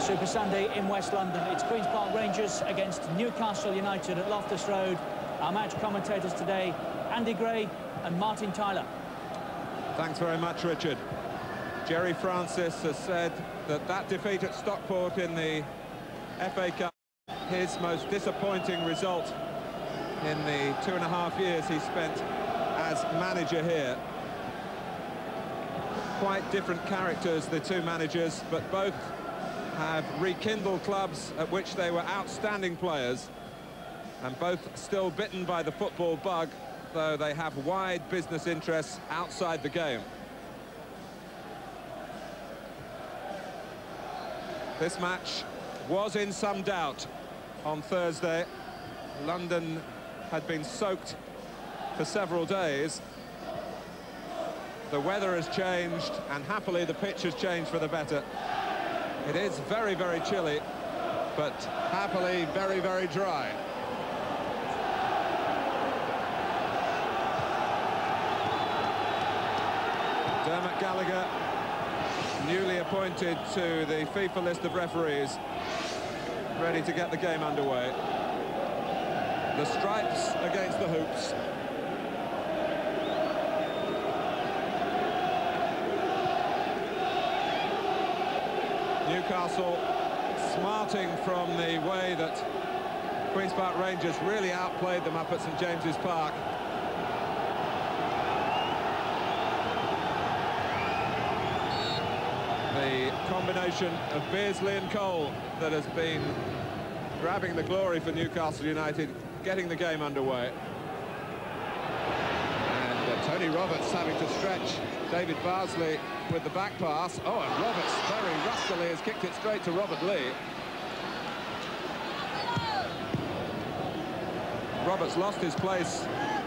Super Sunday in West London. It's Queen's Park Rangers against Newcastle United at Loftus Road. Our match commentators today, Andy Gray and Martin Tyler. Thanks very much, Richard. Jerry Francis has said that defeat at Stockport in the FA Cup, his most disappointing result in the 2.5 years he spent as manager here. Quite different characters, the two managers, but both have rekindled clubs at which they were outstanding players, and both still bitten by the football bug, though they have wide business interests outside the game. This match was in some doubt on Thursday. London had been soaked for several days. The weather has changed, and happily the pitch has changed for the better. It is very, very chilly, but happily very, very dry. Dermot Gallagher, newly appointed to the FIFA list of referees, ready to get the game underway. The stripes against the hoops. Newcastle smarting from the way that Queen's Park Rangers really outplayed them up at St James's Park. The combination of Beardsley and Cole that has been grabbing the glory for Newcastle United, getting the game underway. And Tony Roberts having to stretch David Bardsley with the back pass. Oh, and Roberts very rustily has kicked it straight to Robert Lee. Roberts lost his place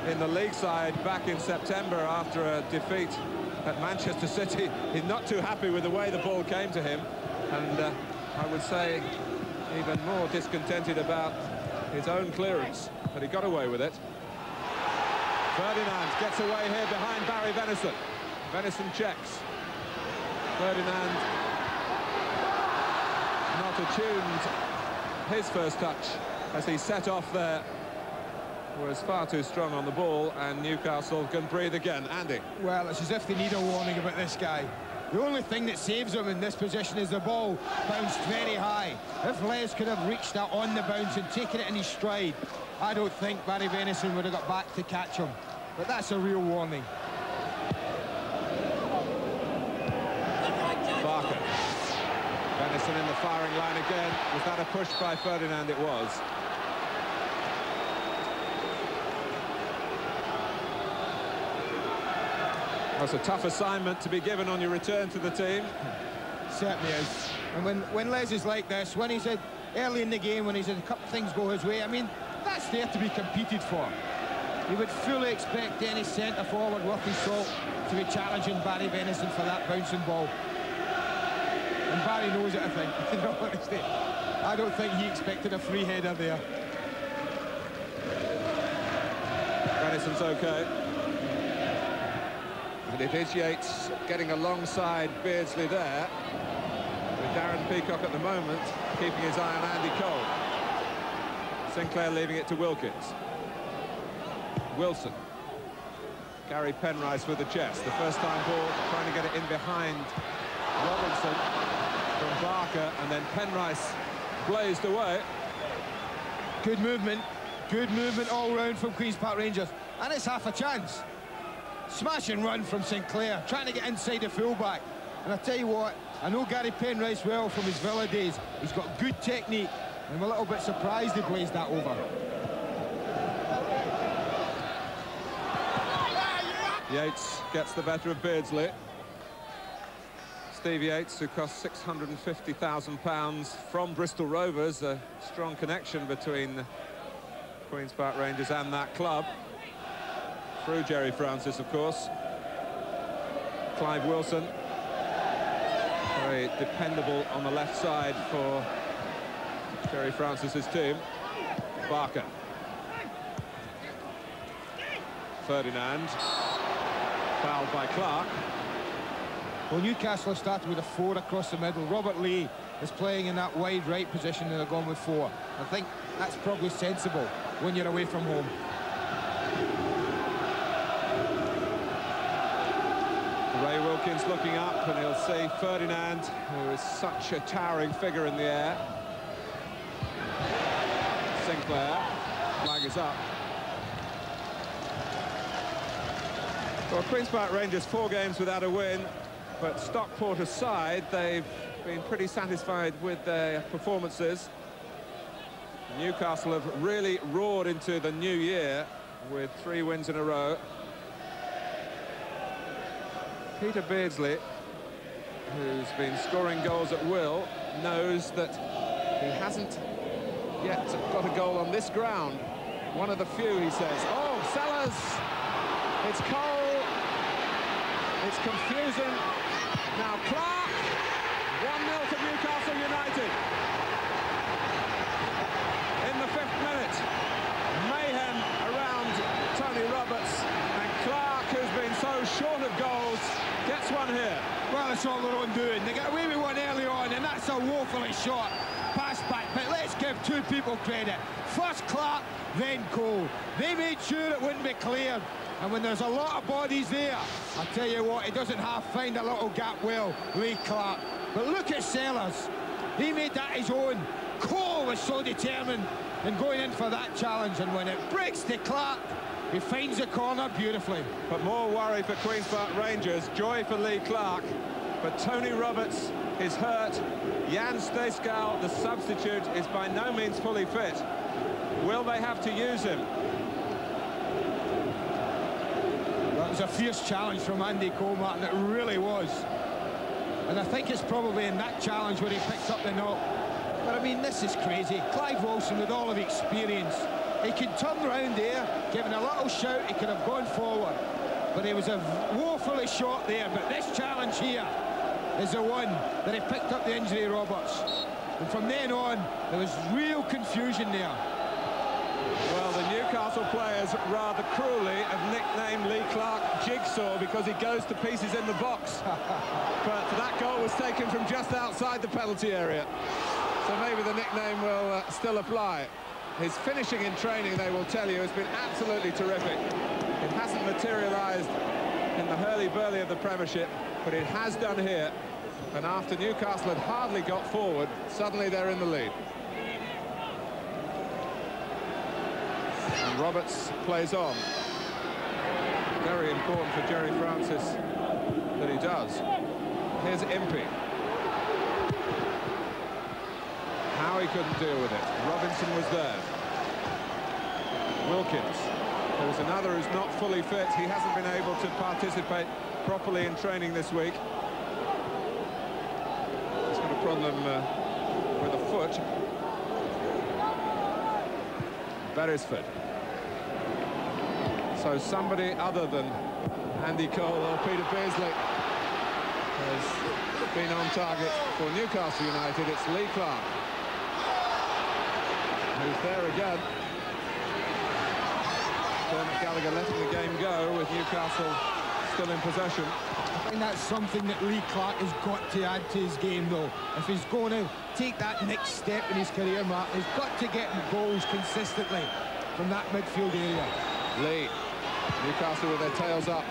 in the league side back in September after a defeat at Manchester City. He's not too happy with the way the ball came to him, and I would say even more discontented about his own clearance, but he got away with it. Ferdinand gets away here behind Barry Venison. Venison checks. Ferdinand not attuned. His first touch as he set off there was far too strong on the ball, and Newcastle can breathe again. Andy. Well, it's as if they need a warning about this guy. The only thing that saves him in this position is the ball bounced very high. If Les could have reached that on the bounce and taken it in his stride, I don't think Barry Venison would have got back to catch him. But that's a real warning. Barker. Venison in the firing line again. Was that a push by Ferdinand? It was. That's a tough assignment to be given on your return to the team. Certainly is. And when Les is like this, when he said early in the game, when he said a couple of things go his way, I mean, that's there to be competed for. You would fully expect any centre-forward worth his salt to be challenging Barry Venison for that bouncing ball. And Barry knows it, I think. In all honesty, I don't think he expected a free header there. Venison's okay. And it is Yates getting alongside Beardsley there, with Darren Peacock at the moment keeping his eye on Andy Cole. Sinclair leaving it to Wilkins. Wilson. Gary Penrice with the chest. The first time ball, trying to get it in behind Robinson from Barker, and then Penrice blazed away. Good movement all round from Queen's Park Rangers, and it's half a chance. Smash and run from Sinclair, trying to get inside the fullback. And I tell you what, I know Gary Penrice well from his Villa days. He's got good technique, and I'm a little bit surprised he blazed that over. Yates gets the better of Beardsley. Steve Yates, who cost £650,000 from Bristol Rovers, a strong connection between Queen's Park Rangers and that club, through Jerry Francis, of course. Clive Wilson, very dependable on the left side for Jerry Francis's team. Barker. Ferdinand. Fouled by Clark. Well, Newcastle have started with a 4 across the middle. Robert Lee is playing in that wide right position that they're going with 4. I think that's probably sensible when you're away from home. Ray Wilkins looking up, and he'll see Ferdinand, who is such a towering figure in the air. Sinclair, flag is up. Well, Queen's Park Rangers 4 games without a win, but Stockport aside, they've been pretty satisfied with their performances. Newcastle have really roared into the new year with 3 wins in a row. Peter Beardsley, who's been scoring goals at will, knows that he hasn't yet got a goal on this ground. One of the few, he says. Oh, Sellers! It's Cole. It's confusing. Now Clark. 1-0 to Newcastle United. In the 5th minute, mayhem around Tony Roberts, and Clark, who's been so short of goals, gets one here. Well, it's all their own doing. They got away with one early on, and that's a woefully short pass back. But let's give 2 people credit. First Clark, then Cole. They made sure it wouldn't be cleared. And when there's a lot of bodies there, I tell you what, he doesn't find a little gap well, Lee Clark. But look at Sellers. He made that his own. Cole was so determined in going in for that challenge, and when it breaks to Clark, he finds the corner beautifully. But more worry for Queen's Park Rangers, joy for Lee Clark. But Tony Roberts is hurt. Jan Stejskal, the substitute, is by no means fully fit. Will they have to use him? That was a fierce challenge from Andy Cole, Martin. It really was. And I think it's probably in that challenge where he picked up the knock. But I mean, this is crazy. Clive Wilson, with all of experience, he could turn round there, giving a little shout, he could have gone forward. But he was a woefully short there. But this challenge here is the one that he picked up the injury, Roberts. And from then on, there was real confusion there. Well, the Newcastle players rather cruelly have nicknamed Lee Clark Jigsaw because he goes to pieces in the box. But that goal was taken from just outside the penalty area. So maybe the nickname will still apply. His finishing in training, they will tell you, has been absolutely terrific. It hasn't materialised in the hurly-burly of the Premiership, but it has done here. And after Newcastle had hardly got forward, suddenly they're in the lead. And Roberts plays on. Very important for Jerry Francis that he does. Here's Impey. Howie couldn't deal with it. Robinson was there. Wilkins. There's another who's not fully fit. He hasn't been able to participate properly in training this week. He's got a problem with a foot. Beresford. So somebody other than Andy Cole or Peter Beardsley has been on target for Newcastle United. It's Lee Clark, who's there again. Dermot Gallagher letting the game go with Newcastle still in possession. I think that's something that Lee Clark has got to add to his game, though. If he's going to take that next step in his career, Mark, he's got to get goals consistently from that midfield area. Lee. Newcastle with their tails up.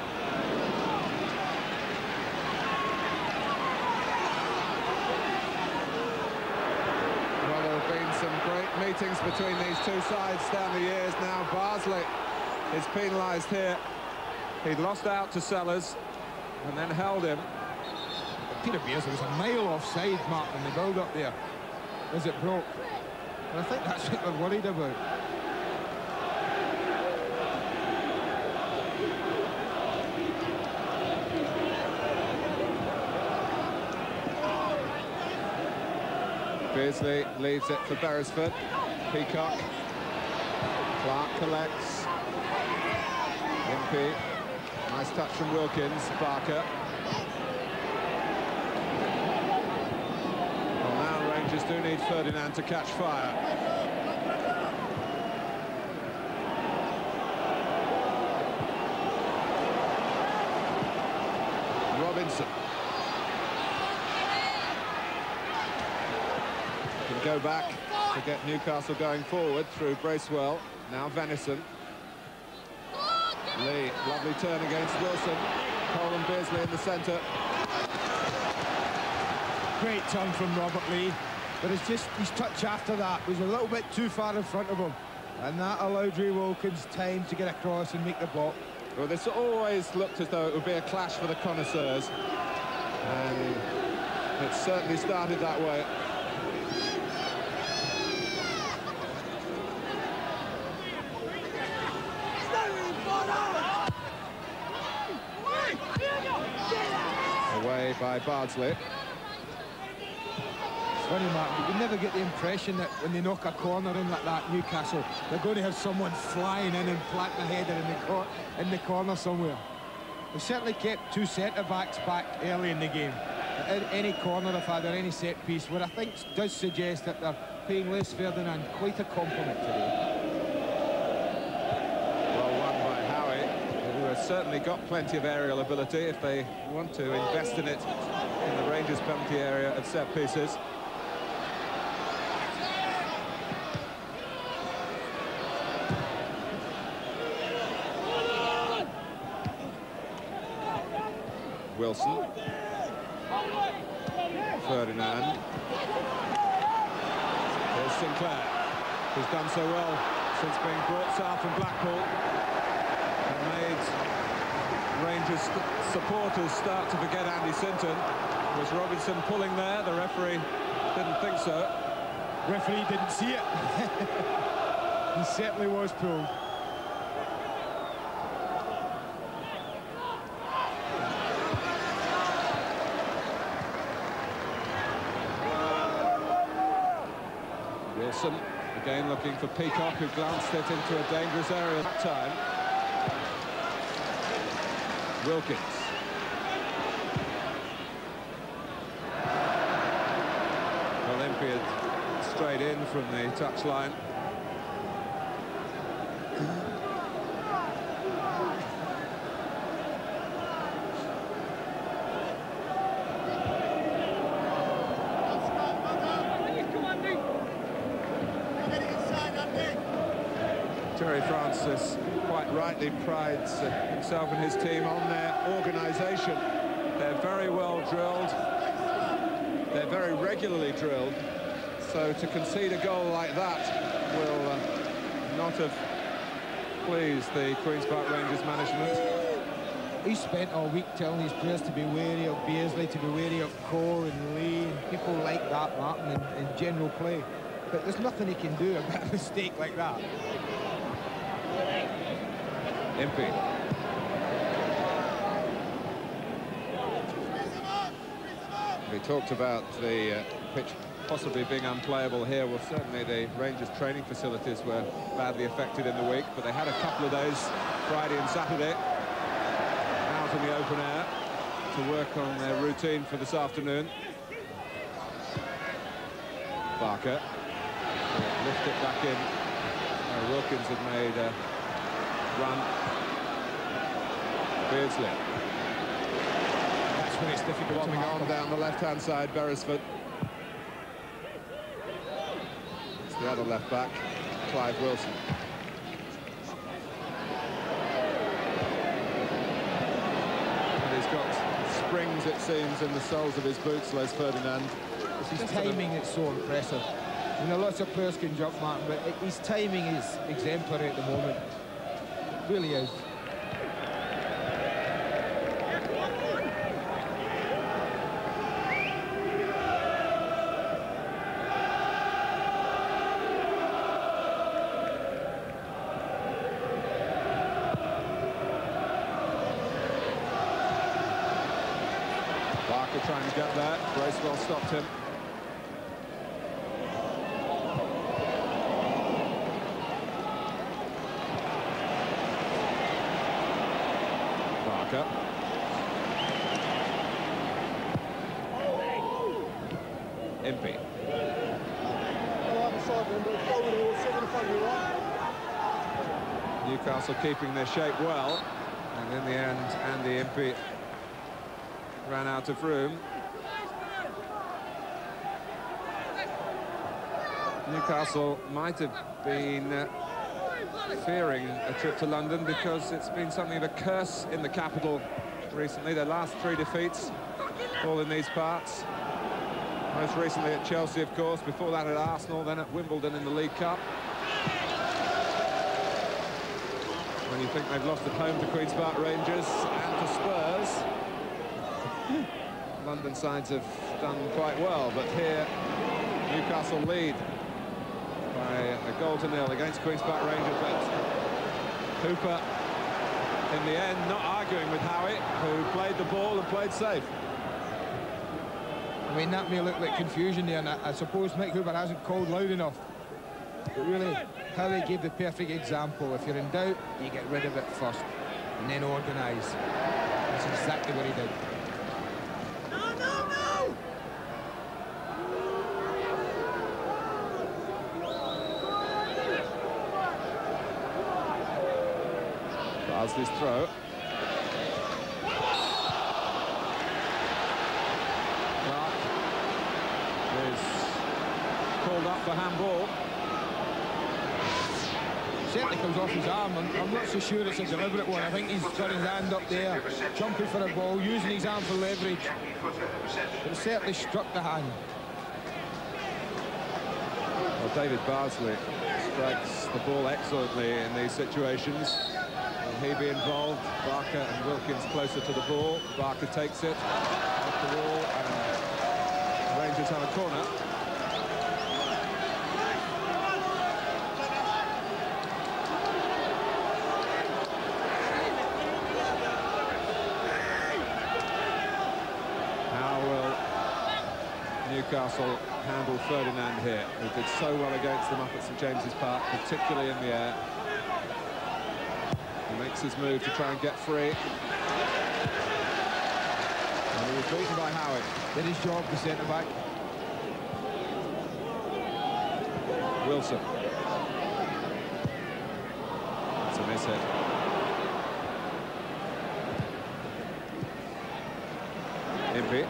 Well, there have been some great meetings between these two sides down the years now. Barnsley is penalised here. He'd lost out to Sellers and then held him. Peter Beardsley was a mile offside, Mark, in the build-up there as it broke. And I think that's what they're worried about. Beardsley leaves it for Beresford. Peacock. Clark collects. Impey. Nice touch from Wilkins. Barker. Well, now Rangers do need Ferdinand to catch fire. Robinson. go back to get Newcastle going forward through Bracewell. Now Venison. Lee, lovely turn against Wilson. Cole and Beardsley in the centre. Great turn from Robert Lee, but it's just his touch after that was a little bit too far in front of him, and that allowed Ray Wilkins time to get across and make the block. Well, this always looked as though it would be a clash for the connoisseurs, and it certainly started that way. Away by Bardsley. It's funny, Mark, but you never get the impression that when they knock a corner in like that, Newcastle, they're going to have someone flying in and plant their header in the corner somewhere. They certainly kept two centre-backs back early in the game. At any corner they've had or any set piece, what I think does suggest that they're paying Les Ferdinand quite a compliment today. Certainly got plenty of aerial ability if they want to invest in it in the Rangers penalty area at set pieces. Wilson. Ferdinand. Here's Sinclair, who's done so well since being brought south from Blackpool. Rangers supporters start to forget Andy Sinton. Was Robinson pulling there? The referee didn't think so. Referee didn't see it. He certainly was pulled. Wilson again looking for Peacock, who glanced it into a dangerous area that time. Wilkins. Olympiad straight in from the touchline. Terry Francis quite rightly prides himself and his team on their organisation. They're very well drilled. They're very regularly drilled. So to concede a goal like that will not have pleased the Queen's Park Rangers management. He spent all week telling his players to be wary of Beardsley, to be wary of Cole and Lee, and people like that, Martin, in general play. But there's nothing he can do about a mistake like that. Impey. We talked about the pitch possibly being unplayable here. Well, certainly the Rangers training facilities were badly affected in the week, but they had a couple of days, Friday and Saturday, out in the open air to work on their routine for this afternoon. Barker will lift it back in. Wilkins had made a run. Beardsley. That's when it's difficult. Bombing on down the left-hand side, Beresford. It's the other left back, Clive Wilson. And he's got springs, it seems, in the soles of his boots, Les Ferdinand. It's his timing that's so impressive. You know, lots of players can jump, Martin, but his timing is exemplary at the moment. It really is. Barker trying to get there. Bracewell stopped him. Barker. Impey. Newcastle keeping their shape well, and in the end, Andy Impey ran out of room. Newcastle might have been fearing a trip to London because it's been something of a curse in the capital recently. Their last 3 defeats all in these parts. Most recently at Chelsea, of course, before that at Arsenal, then at Wimbledon in the League Cup. When you think they've lost at home to Queen's Park Rangers and to Spurs, London sides have done quite well, but here Newcastle lead by a goal to nil against Queen's Park Rangers. But Hooper, in the end, not arguing with Howie, who played the ball and played safe. I mean, that may look like confusion there, and I suppose Mike Hooper hasn't called loud enough. But really, Howie gave the perfect example. If you're in doubt, you get rid of it first, and then organise. That's exactly what he did. Barnsley's throw. Clark is called up for handball. Certainly comes off his arm. I'm not so sure it's a deliberate one. I think he's got his hand up there, jumping for a ball, using his arm for leverage. But it certainly struck the hand. Well, David Barnsley strikes the ball excellently in these situations. Will he be involved? Barker and Wilkins closer to the ball. Barker takes it off the wall, and Rangers have a corner. How will Newcastle handle Ferdinand here, who did so well against them up at St James's Park, particularly in the air? He makes his move to try and get free. And he was beaten by Howie. Did his job, the centre-back. Wilson. It's a miss-hit. Impey.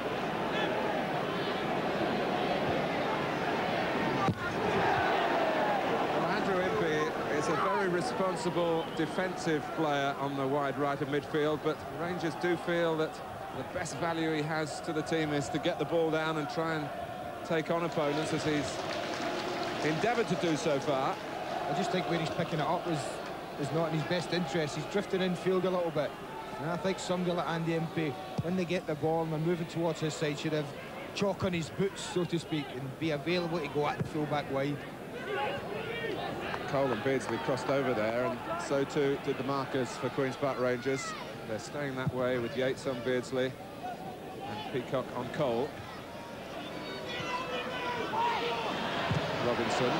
Is a very responsible defensive player on the wide right of midfield, but Rangers do feel that the best value he has to the team is to get the ball down and try and take on opponents, as he's endeavoured to do so far. I just think where he's picking it up is not in his best interest. He's drifting infield a little bit, and I think somebody like Andy Impey, when they get the ball and they're moving towards his side, should have chalk on his boots, so to speak, and be available to go at the full back wide. Cole and Beardsley crossed over there, and so too did the markers for Queen's Park Rangers. They're staying that way with Yates on Beardsley and Peacock on Cole. Robinson.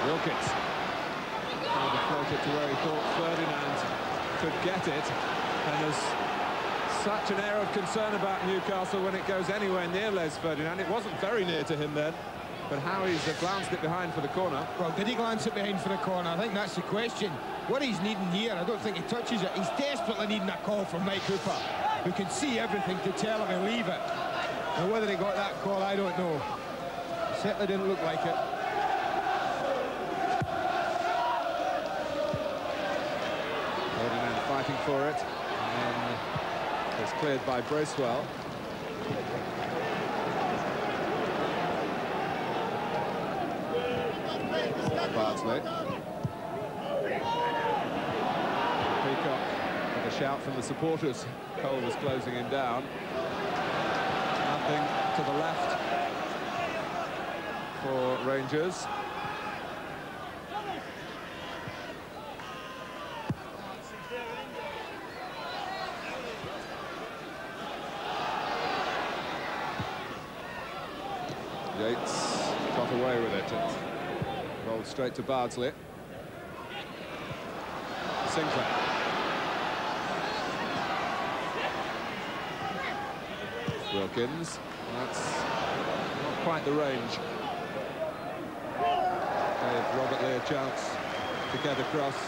Wilkins. Tried to float it to where he thought Ferdinand could get it, and there's such an air of concern about Newcastle when it goes anywhere near Les Ferdinand. It wasn't very near to him then, but Howie's glanced it behind for the corner. Well, did he glance it behind for the corner? I think that's the question. What he's needing here, I don't think he touches it. He's desperately needing a call from Mike Hooper, who can see everything to tell him to leave it. And whether he got that call, I don't know. It certainly didn't look like it. Ferdinand fighting for it, and it's cleared by Bracewell. Bardsley. Peacock with a shout from the supporters. Cole was closing him down. Nothing to the left for Rangers. Yates got away with it. Rolled straight to Bardsley. Sinclair. Wilkins. That's not quite the range. Gave Robert Lee a chance to get across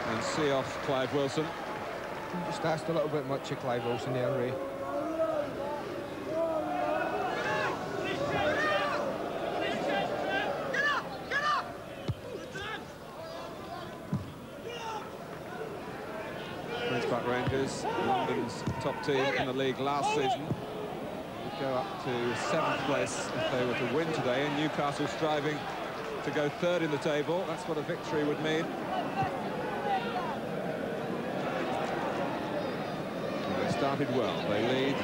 and see off Clive Wilson. Just asked a little bit much of Clive Wilson there, Ray. Rangers, London's top team in the league last season, would go up to 7th place if they were to win today, and Newcastle striving to go 3rd in the table. That's what a victory would mean. And they started well. They lead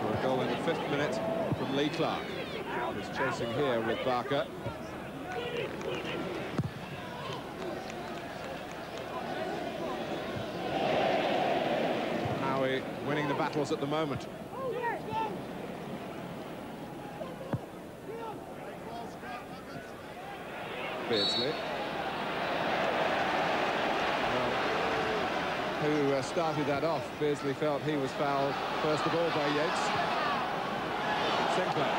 for a goal in the 5th minute from Lee Clark, who's chasing here with Barker. Winning the battles at the moment. Beardsley. Well, who started that off? Beardsley felt he was fouled first of all by Yates. Sinclair.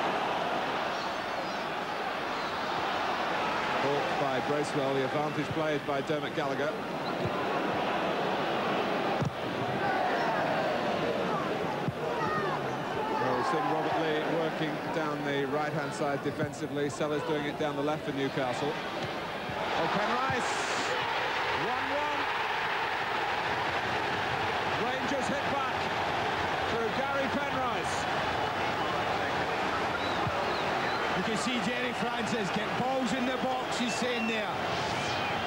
Balked by Bracewell, the advantage played by Dermot Gallagher. Robert Lee working down the right-hand side defensively. Sellers doing it down the left for Newcastle. Oh, Penrice! 1-1. Rangers hit back through Gary Penrice. You can see Jerry Francis get balls in the box, he's saying there.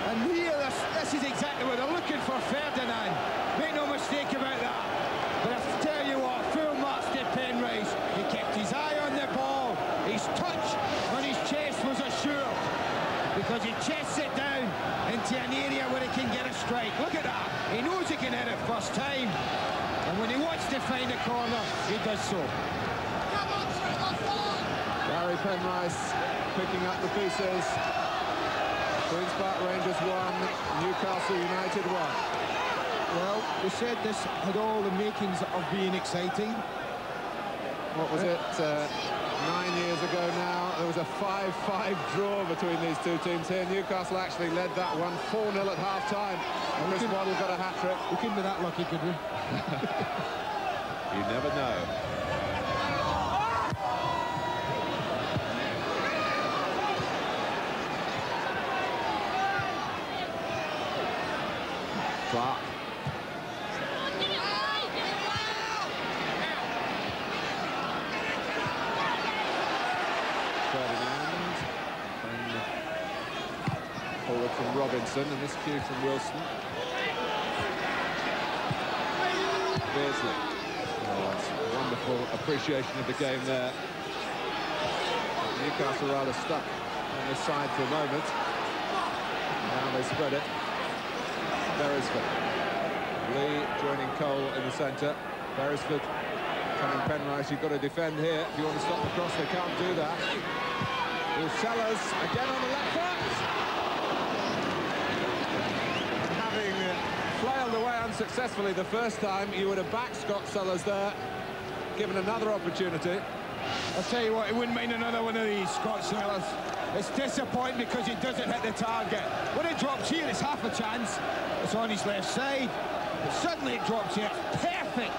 And here, this is exactly what they're looking for, Ferdinand. Make no mistake about that. But I tell you what, full marks to Penrice. He kept his eye on the ball. His touch on his chest was assured, because he chests it down into an area where he can get a strike. Look at that. He knows he can hit it first time. And when he wants to find a corner, he does so. Gary Penrice picking up the pieces. Queen's Park Rangers 1, Newcastle United 1. Well, we said this had all the makings of being exciting. What was it, 9 years ago now? There was a 5-5 draw between these two teams here. Newcastle actually led that one 4-0 at half-time. And Chris Waddle got a hat-trick. We couldn't be that lucky, could we? You never know. Clark. Ferdinand. And forward from Robinson, and this cue from Wilson. Beardsley. Oh, that's a wonderful appreciation of the game there. Newcastle rather stuck on this side for a moment. Now they spread it. Beresford. Lee joining Cole in the centre. Beresford coming Penrice. You've got to defend here. If you want to stop the cross, they can't do that. With Sellers again on the left foot. Having flailed away unsuccessfully the first time, you would have backed Scott Sellers there, given another opportunity. I'll tell you what, he wouldn't mind another one of these, Scott Sellers. It's disappointing because he doesn't hit the target. When it drops here, it's half a chance. It's on his left side. But suddenly it drops here. It's perfect.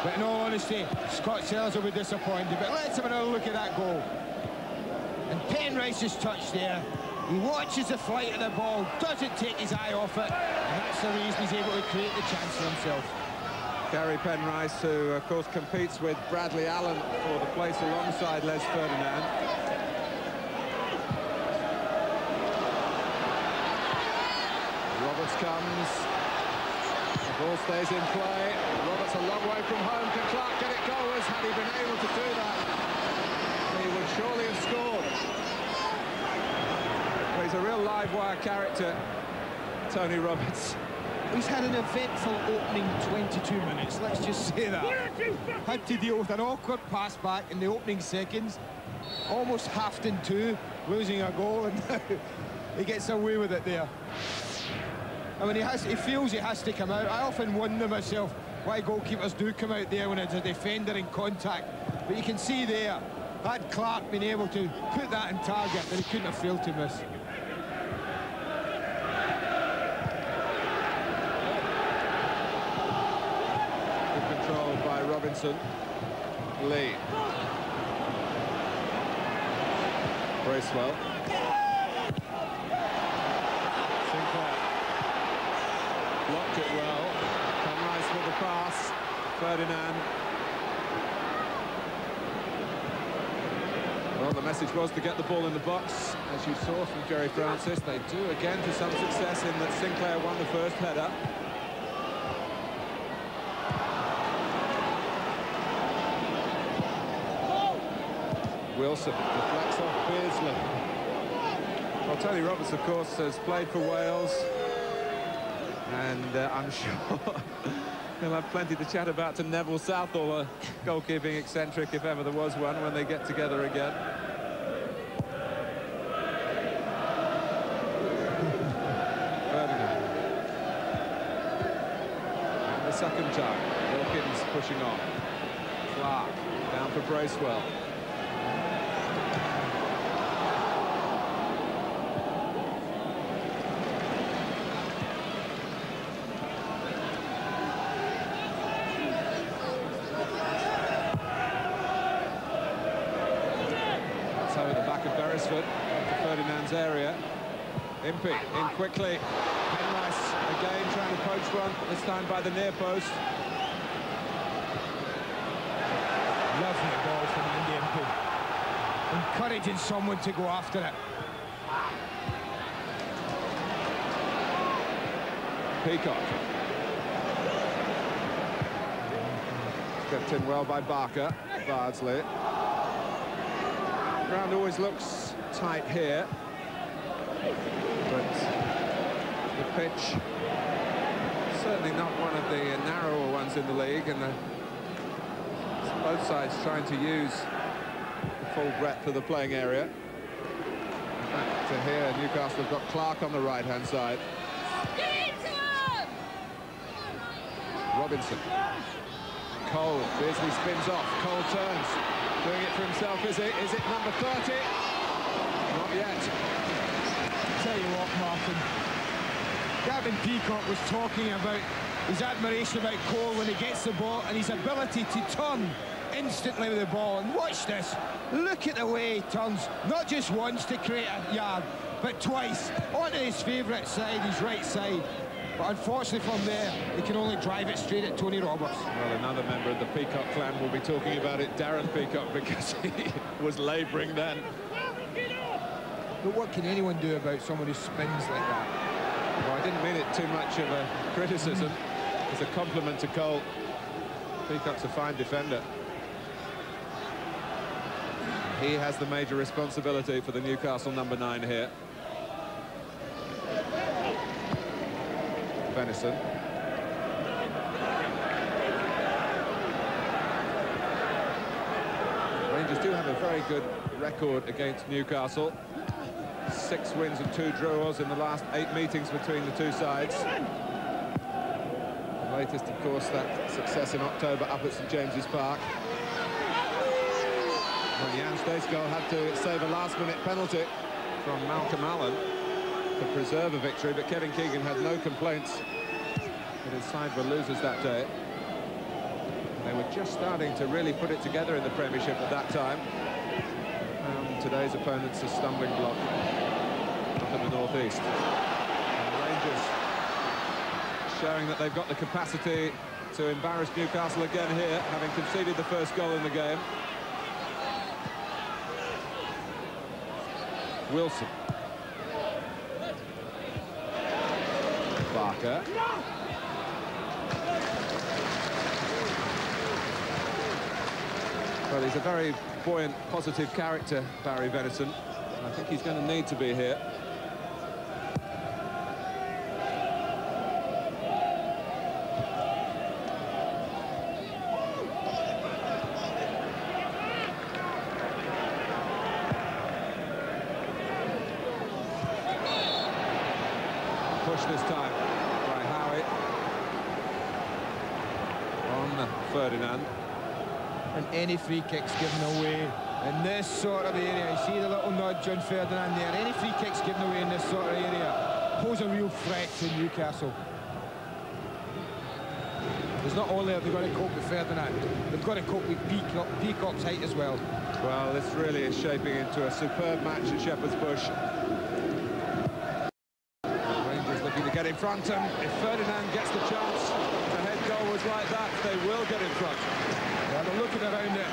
But in all honesty, Scott Sellers will be disappointed. But let's have another look at that goal. And Penrice's touch there. He watches the flight of the ball, doesn't take his eye off it. And that's the reason he's able to create the chance for himself. Gary Penrice, who of course competes with Bradley Allen for the place alongside Les Ferdinand. Roberts comes. The ball stays in play. Roberts a long way from home. Can Clark get it goalwards? Had he been able to do that, he would surely have scored. But he's a real live wire character, Tony Roberts. He's had an eventful opening 22 minutes, let's just say that. Had to deal with an awkward pass back in the opening seconds. Almost halved in two, losing a goal, and now he gets away with it there. I mean, he feels he has to come out. I often wonder myself why goalkeepers do come out there when it's a defender in contact. But you can see there, had Clark been able to put that in target, then he couldn't have failed to miss. By Robinson. Lee. Bracewell. Sinclair. Blocked it well. Penrice with Ferdinand. Well, the message was to get the ball in the box, as you saw from Jerry Francis. They do again to some success in that Sinclair won the first header. Wilson deflects off Beardsley. Well, Tony Roberts, of course, has played for Wales, and I'm sure he'll have plenty to chat about to Neville Southall, a goalkeeping eccentric, if ever there was one, when they get together again. Ferdinand. And the second time, Wilkins pushing on. Clark down for Bracewell. Ferdinand's area. Impey in quickly. Penrice again trying to poach one, this time by the near post. Lovely ball from Andy Impey. Encouraging someone to go after it. Peacock. Kept in well by Barker. Bardsley. Ground always looks tight here, but the pitch certainly not one of the narrower ones in the league, and both sides trying to use the full breadth of the playing area. Back to here, Newcastle have got Clark on the right-hand side. Robinson. Cole, Beardsley spins off, Cole turns. Doing it for himself, is it? Is it number 30? Not yet. Tell you what, Martin. Gavin Peacock was talking about his admiration about Cole when he gets the ball and his ability to turn instantly with the ball. And watch this. Look at the way he turns. Not just once to create a yard, but twice. Onto his favourite side, his right side. But unfortunately from there, he can only drive it straight at Tony Roberts. Well, another member of the Peacock clan will be talking about it, Darren Peacock, because he was labouring then. But what can anyone do about someone who spins like that? Well, I didn't mean it too much of a criticism. It's a compliment to Cole. Peacock's a fine defender. He has the major responsibility for the Newcastle number 9 here. Venison. Rangers do have a very good record against Newcastle. 6 wins and 2 draws in the last 8 meetings between the two sides. The latest, of course, that success in October up at St James's Park. Well, Jan Steysgaard had to save a last-minute penalty from Malcolm Allen to preserve a victory, but Kevin Keegan had no complaints that his side were losers that day. They were just starting to really put it together in the Premiership at that time. Today's opponent's a stumbling block up in the northeast. And Rangers showing that they've got the capacity to embarrass Newcastle again here, having conceded the first goal in the game. Wilson. Barker. Well, he's a very buoyant, positive character, Barry Venison. And I think he's going to need to be here. Push this time by Howie on Ferdinand. And any free kicks given away in this sort of area. You see the little nudge on Ferdinand there. Any free kicks given away in this sort of area pose a real threat to Newcastle. Because not only have they got to cope with Ferdinand, they've got to cope with Peacock's height as well. Well, this really is shaping into a superb match at Shepherd's Bush. Rangers looking to get in front, and if Ferdinand gets the chance to head goal was like that, they will get in front. Yeah, they're looking around at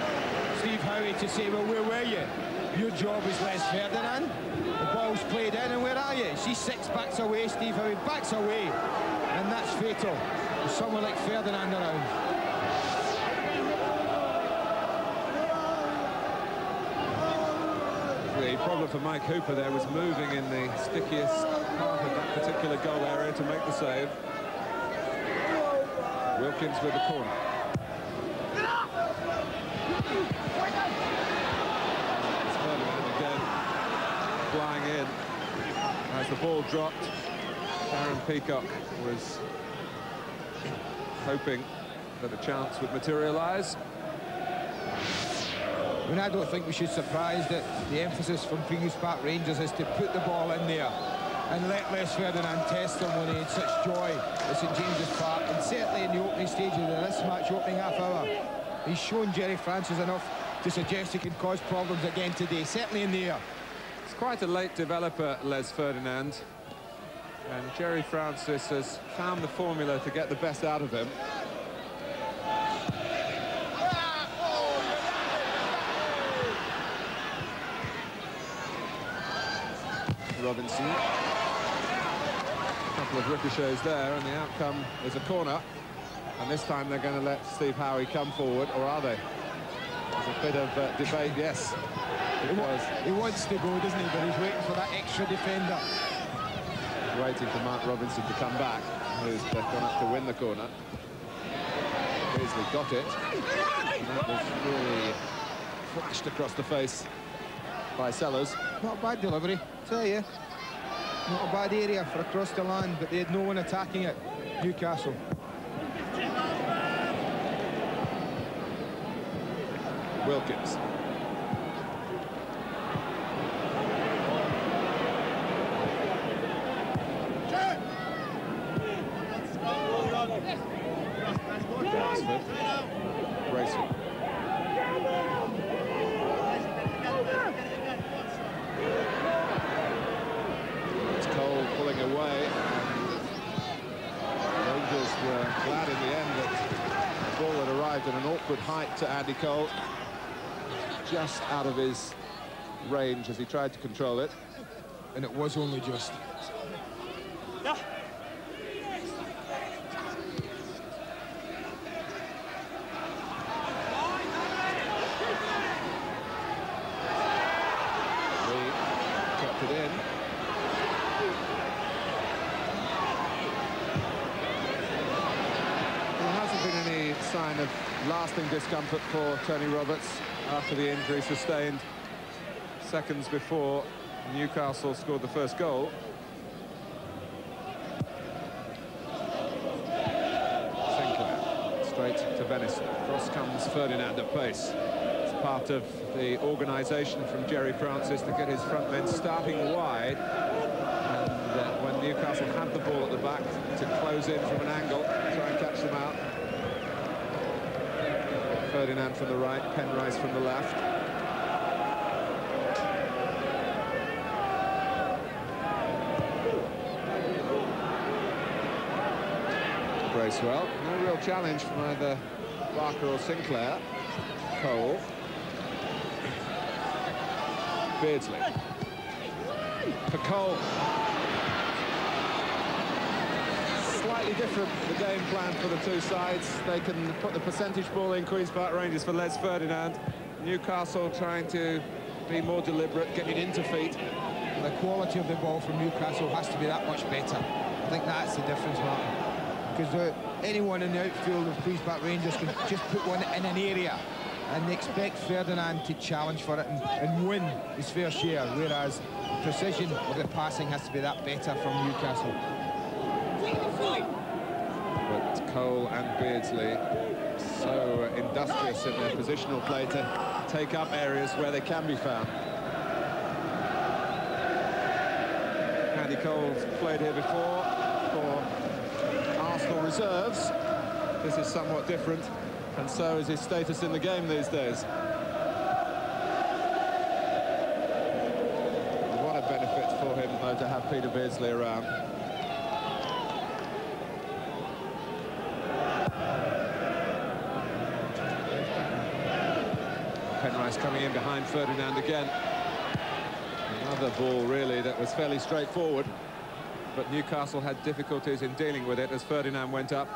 Steve Howie to say, well, where were you? Your job is Les Ferdinand. The ball's played in, and where are you? She's 6 backs away, Steve Howie backs away. And that's fatal. There's someone like Ferdinand around. The problem for Mike Hooper there was moving in the stickiest part of that particular goal area to make the save. Wilkins with the corner. Again, flying in. As the ball dropped, Darren Peacock was hoping that a chance would materialise. I mean, I don't think we should be surprised that the emphasis from Queen's Park Rangers is to put the ball in there and let Les Ferdinand test them when he had such joy at St James's Park. And certainly in the opening stages of this match, opening half hour, he's shown Jerry Francis enough to suggest he can cause problems again today, certainly in the air. It's quite a late developer, Les Ferdinand. And Jerry Francis has found the formula to get the best out of him. Robinson. A couple of ricochets there, and the outcome is a corner. And this time they're going to let Steve Howie come forward, or are they? There's a bit of debate, yes. He wants to go, doesn't he? But he's waiting for that extra defender. Waiting for Mark Robinson to come back, who's gone up to win the corner. Beasley got it. And that was really flashed across the face by Sellers. Not a bad delivery, tell you. Not a bad area for across the land, but they had no one attacking it, Newcastle. Wilkins. Racing. It's Cole pulling away. Rangers were glad in the end that the ball had arrived at an awkward height to Andy Cole, just out of his range as he tried to control it. And it was only just. Kept it in. There hasn't been any sign of lasting discomfort for Tony Roberts after the injury sustained seconds before Newcastle scored the first goal. Sinclair, straight to Venice. Cross comes Ferdinand at pace. It's part of the organisation from Jerry Francis to get his front men starting wide. And when Newcastle had the ball at the back, to close in from an angle, try and catch them out. Ferdinand from the right, Penrice from the left. Bracewell, no real challenge from either Barker or Sinclair. Cole. Beardsley. For Cole. Slightly different, the game plan for the two sides. They can put the percentage ball in Queen's Park Rangers for Les Ferdinand. Newcastle trying to be more deliberate, getting into feet. The quality of the ball from Newcastle has to be that much better. I think that's the difference, Martin. Because anyone in the outfield of Queen's Park Rangers can just put one in an area and they expect Ferdinand to challenge for it and win his fair share, whereas the precision of the passing has to be that better from Newcastle. But Cole and Beardsley so industrious in their positional play to take up areas where they can be found. Andy Cole's played here before for Arsenal reserves. This is somewhat different, and so is his status in the game these days. What a benefit for him, though, to have Peter Beardsley around. Penrice coming in behind Ferdinand again. Another ball, really, that was fairly straightforward. But Newcastle had difficulties in dealing with it as Ferdinand went up.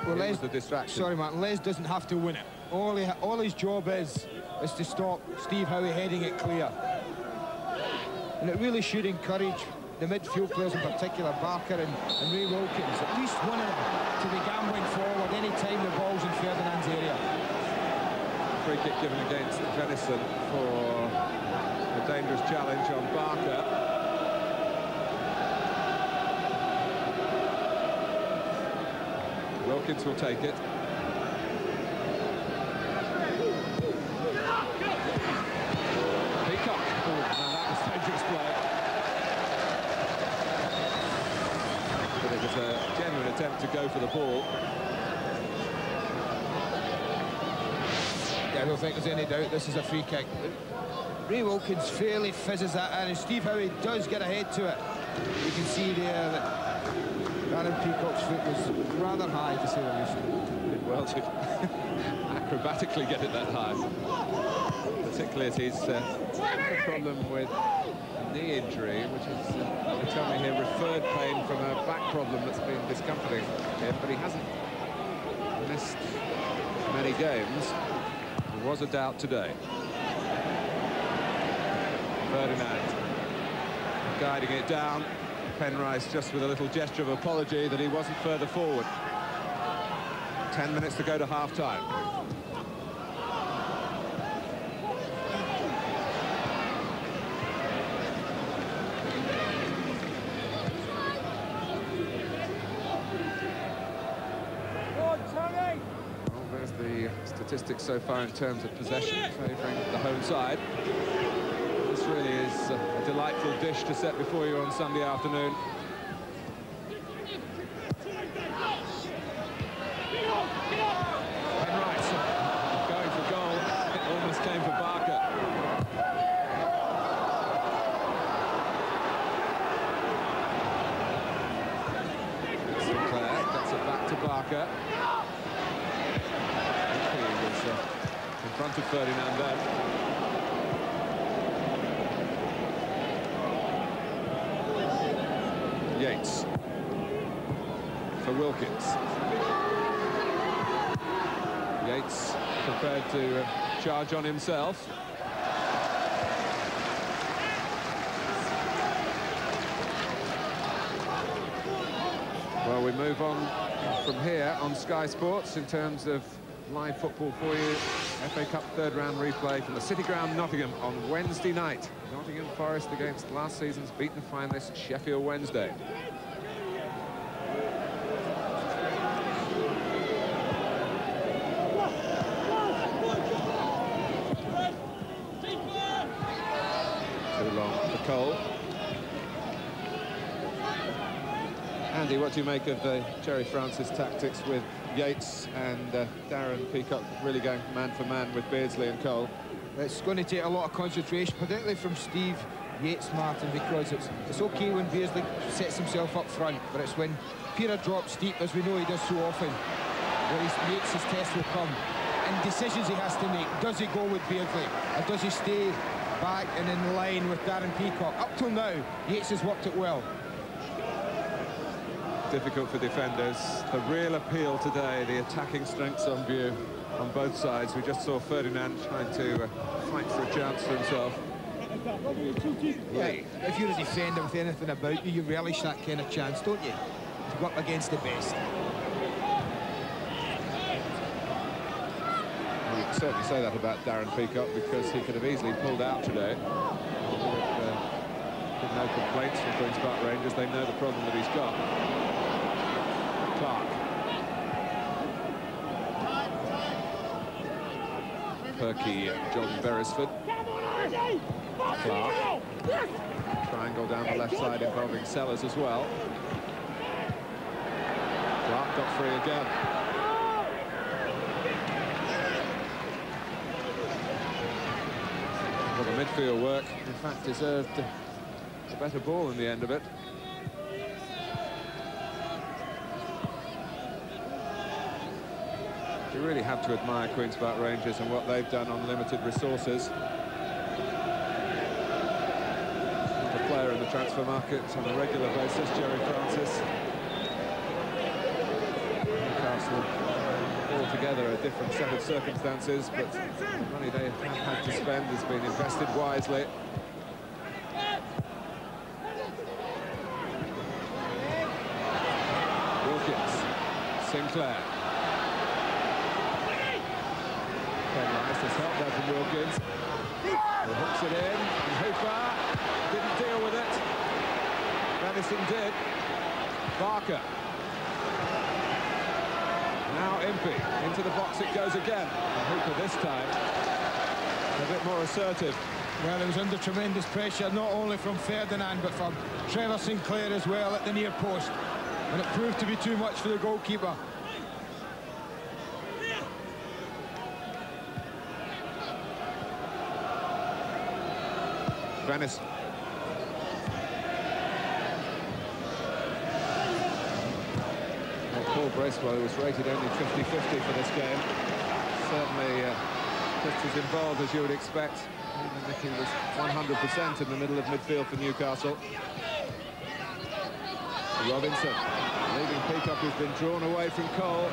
Well, it was the distraction. Sorry, Martin, Les doesn't have to win it. All his job is to stop Steve Howe heading it clear. And it really should encourage the midfield players, in particular Barker and Ray Wilkins, at least one of them, to be gambling forward any time the ball's in Ferdinand's area. Free kick given against Venison for a dangerous challenge on Barker. Wilkins will take it. Peacock. Oh, now that was dangerous play. But it was a genuine attempt to go for the ball. Yeah, I don't think there's any doubt this is a free kick. Ray Wilkins fairly fizzes that in, and Steve Howe does get ahead to it. You can see there that Darren Peacock's foot was rather high, to say the least. Did well to acrobatically get it that high. Particularly as he's had a problem with a knee injury, which is, they tell me here, referred pain from a back problem that's been discomforting him, but he hasn't missed many games. There was a doubt today. Ferdinand guiding it down. Penrice just with a little gesture of apology that he wasn't further forward. 10 minutes to go to half-time. Well, there's the statistics so far in terms of possession favouring the home side. This really is a delightful dish to set before you on Sunday afternoon. Penrice going for goal. It almost came for Barker. Sinclair gets it back to Barker. He was in front of Ferdinand then. Yates for Wilkins. Yates prepared to charge on himself. Well, we move on from here on Sky Sports in terms of live football for you. FA Cup third round replay from the City Ground, Nottingham, on Wednesday night. Nottingham Forest against last season's beaten finalist Sheffield Wednesday. Too long for Cole. Andy, what do you make of Jerry Francis' tactics with Yates and Darren Peacock really going man for man with Beardsley and Cole? It's going to take a lot of concentration, particularly from Steve Yates, Martin, because it's okay when Beardsley sets himself up front, but it's when Peter drops deep, as we know he does so often, where Yates' test will come, and decisions he has to make. Does he go with Beardsley, or does he stay back and in line with Darren Peacock? Up till now, Yates has worked it well. Difficult for defenders. The real appeal today, the attacking strengths on view on both sides. We just saw Ferdinand trying to fight for a chance for himself. Yeah, if you're a defender with anything about you, you relish that kind of chance, don't you? To go up against the best. Well, you can certainly say that about Darren Peacock, because he could have easily pulled out today. With no complaints from Queen's Park Rangers. They know the problem that he's got. Clark. Perky, John Beresford. Clark. Triangle down the left side involving Sellers as well. Clark got free again. Well, the midfield work, in fact, deserved a better ball in the end of it. You really have to admire Queen's Park Rangers and what they've done on limited resources. The player in the transfer market on a regular basis, Jerry Francis. Newcastle, altogether a different set of circumstances, but the money they have had to spend has been invested wisely. Wilkins, Sinclair. Nice help there from Wilkins. He hooks it in, and Hooper didn't deal with it. Venison did. Barker. Now Impey, into the box it goes again. And Hooper this time a bit more assertive. Well, it was under tremendous pressure, not only from Ferdinand, but from Trevor Sinclair as well at the near post. And it proved to be too much for the goalkeeper. Venison. Well, Paul Bracewell was rated only 50-50 for this game. Certainly just as involved as you would expect. Even if he was 100% in the middle of midfield for Newcastle. Robinson, leaving Peacock, who's been drawn away from Cole.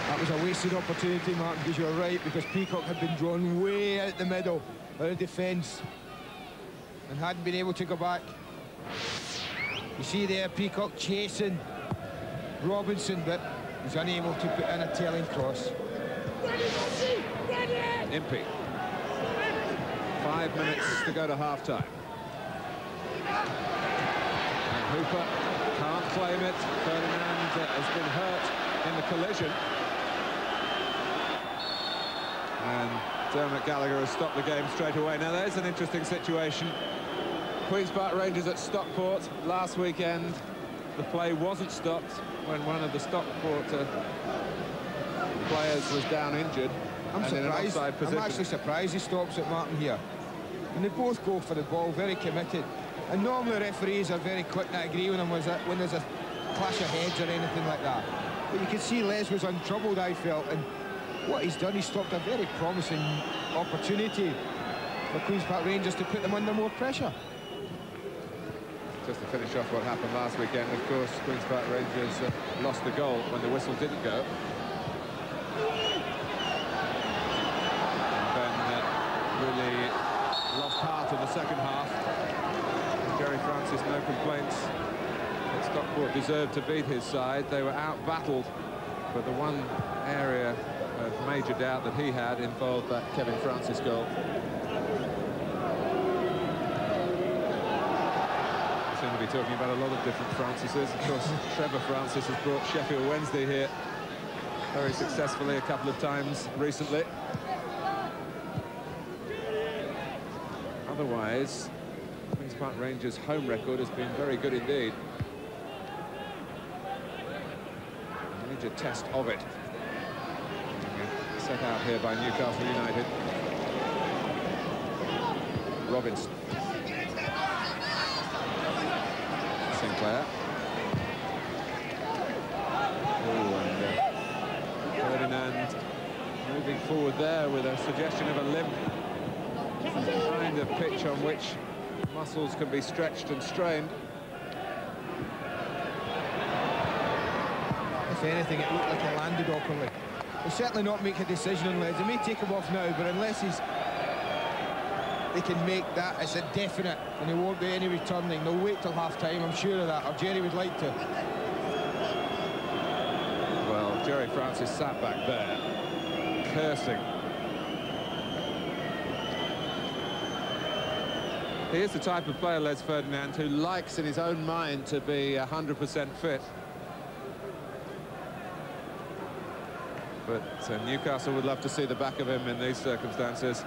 That was a wasted opportunity, Martin, because you're right, because Peacock had been drawn way out the middle, out of defence, and hadn't been able to go back. You see there, Peacock chasing Robinson, but he's unable to put in a tailing cross. Impey. 5 minutes to go to half-time. And Hooper can't claim it. Ferdinand has been hurt in the collision. And Dermot Gallagher has stopped the game straight away. Now, there's an interesting situation. Queen's Park Rangers at Stockport last weekend. The play wasn't stopped when one of the Stockport players was down injured. I'm surprised. I'm actually surprised he stops it, Martin, here. And they both go for the ball, very committed. And normally referees are very quick to agree with them when there's a clash of heads or anything like that. But you can see Les was untroubled, I felt, and what he's done, he stopped a very promising opportunity for Queen's Park Rangers to put them under more pressure. Just to finish off what happened last weekend, of course, Queen's Park Rangers lost the goal when the whistle didn't go. And then really lost heart in the second half. Jerry Francis, no complaints. But Stockport deserved to beat his side. They were out-battled, but the one area of major doubt that he had involved that Kevin Francis goal. We seem to be talking about a lot of different Francises. Of course, Trevor Francis has brought Sheffield Wednesday here very successfully a couple of times recently. Otherwise, Queen's Park Rangers' home record has been very good indeed. A major test of it. Set out here by Newcastle United. Robinson. Sinclair. Oh, and Ferdinand moving forward there with a suggestion of a limp. The kind of pitch on which muscles can be stretched and strained. If anything, it looked like he landed awkwardly. He'll certainly not make a decision on Les. They may take him off now, but unless they can make that as a definite, and there won't be any returning. They'll wait till half-time, I'm sure of that, or Jerry would like to. Well, Jerry Francis sat back there, cursing. He is the type of player, Les Ferdinand, who likes in his own mind to be 100% fit. But Newcastle would love to see the back of him in these circumstances.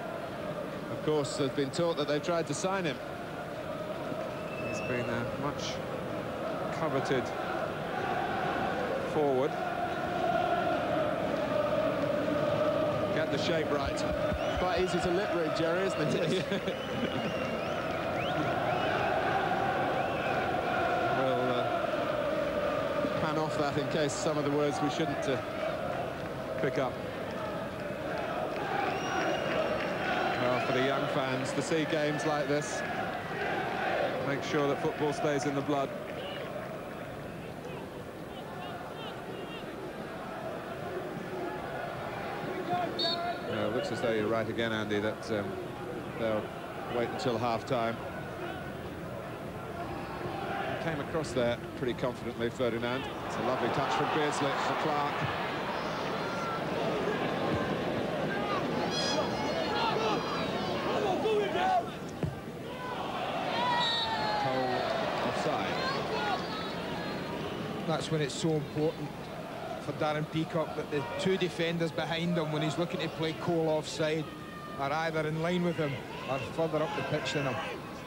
Of course, there's been talk that they've tried to sign him. He's been a much coveted forward. Get the shape right. Quite easy to lip read, Jerry, isn't it? We'll pan off off that in case some of the words we shouldn't pick up. Well, for the young fans to see games like this, make sure that football stays in the blood. It looks as though you're right again, Andy, that they'll wait until half-time. Came across there pretty confidently, Ferdinand. It's a lovely touch from Beardsley for Clark. Cole offside. That's when it's so important for Darren Peacock that the two defenders behind him, when he's looking to play Cole offside, are either in line with him or further up the pitch than him.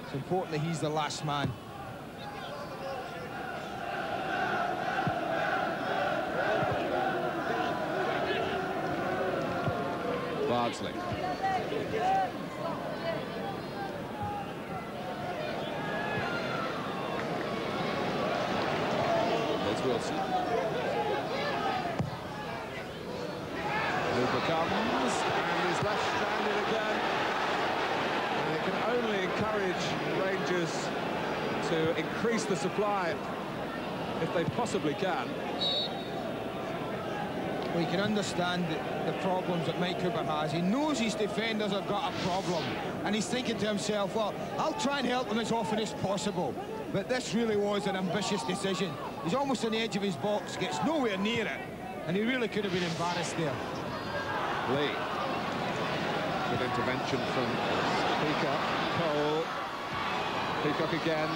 It's important that he's the last man. Bardsley. There's Wilson. Hooper comes, and he's left-handed again. And it can only encourage Rangers to increase the supply if they possibly can. Well, you can understand the problems that Mike Cooper has. He knows his defenders have got a problem, and he's thinking to himself, well, I'll try and help them as often as possible. But this really was an ambitious decision. He's almost on the edge of his box, gets nowhere near it, and he really could have been embarrassed there. Lee. Good intervention from Peacock. Cole. Peacock again.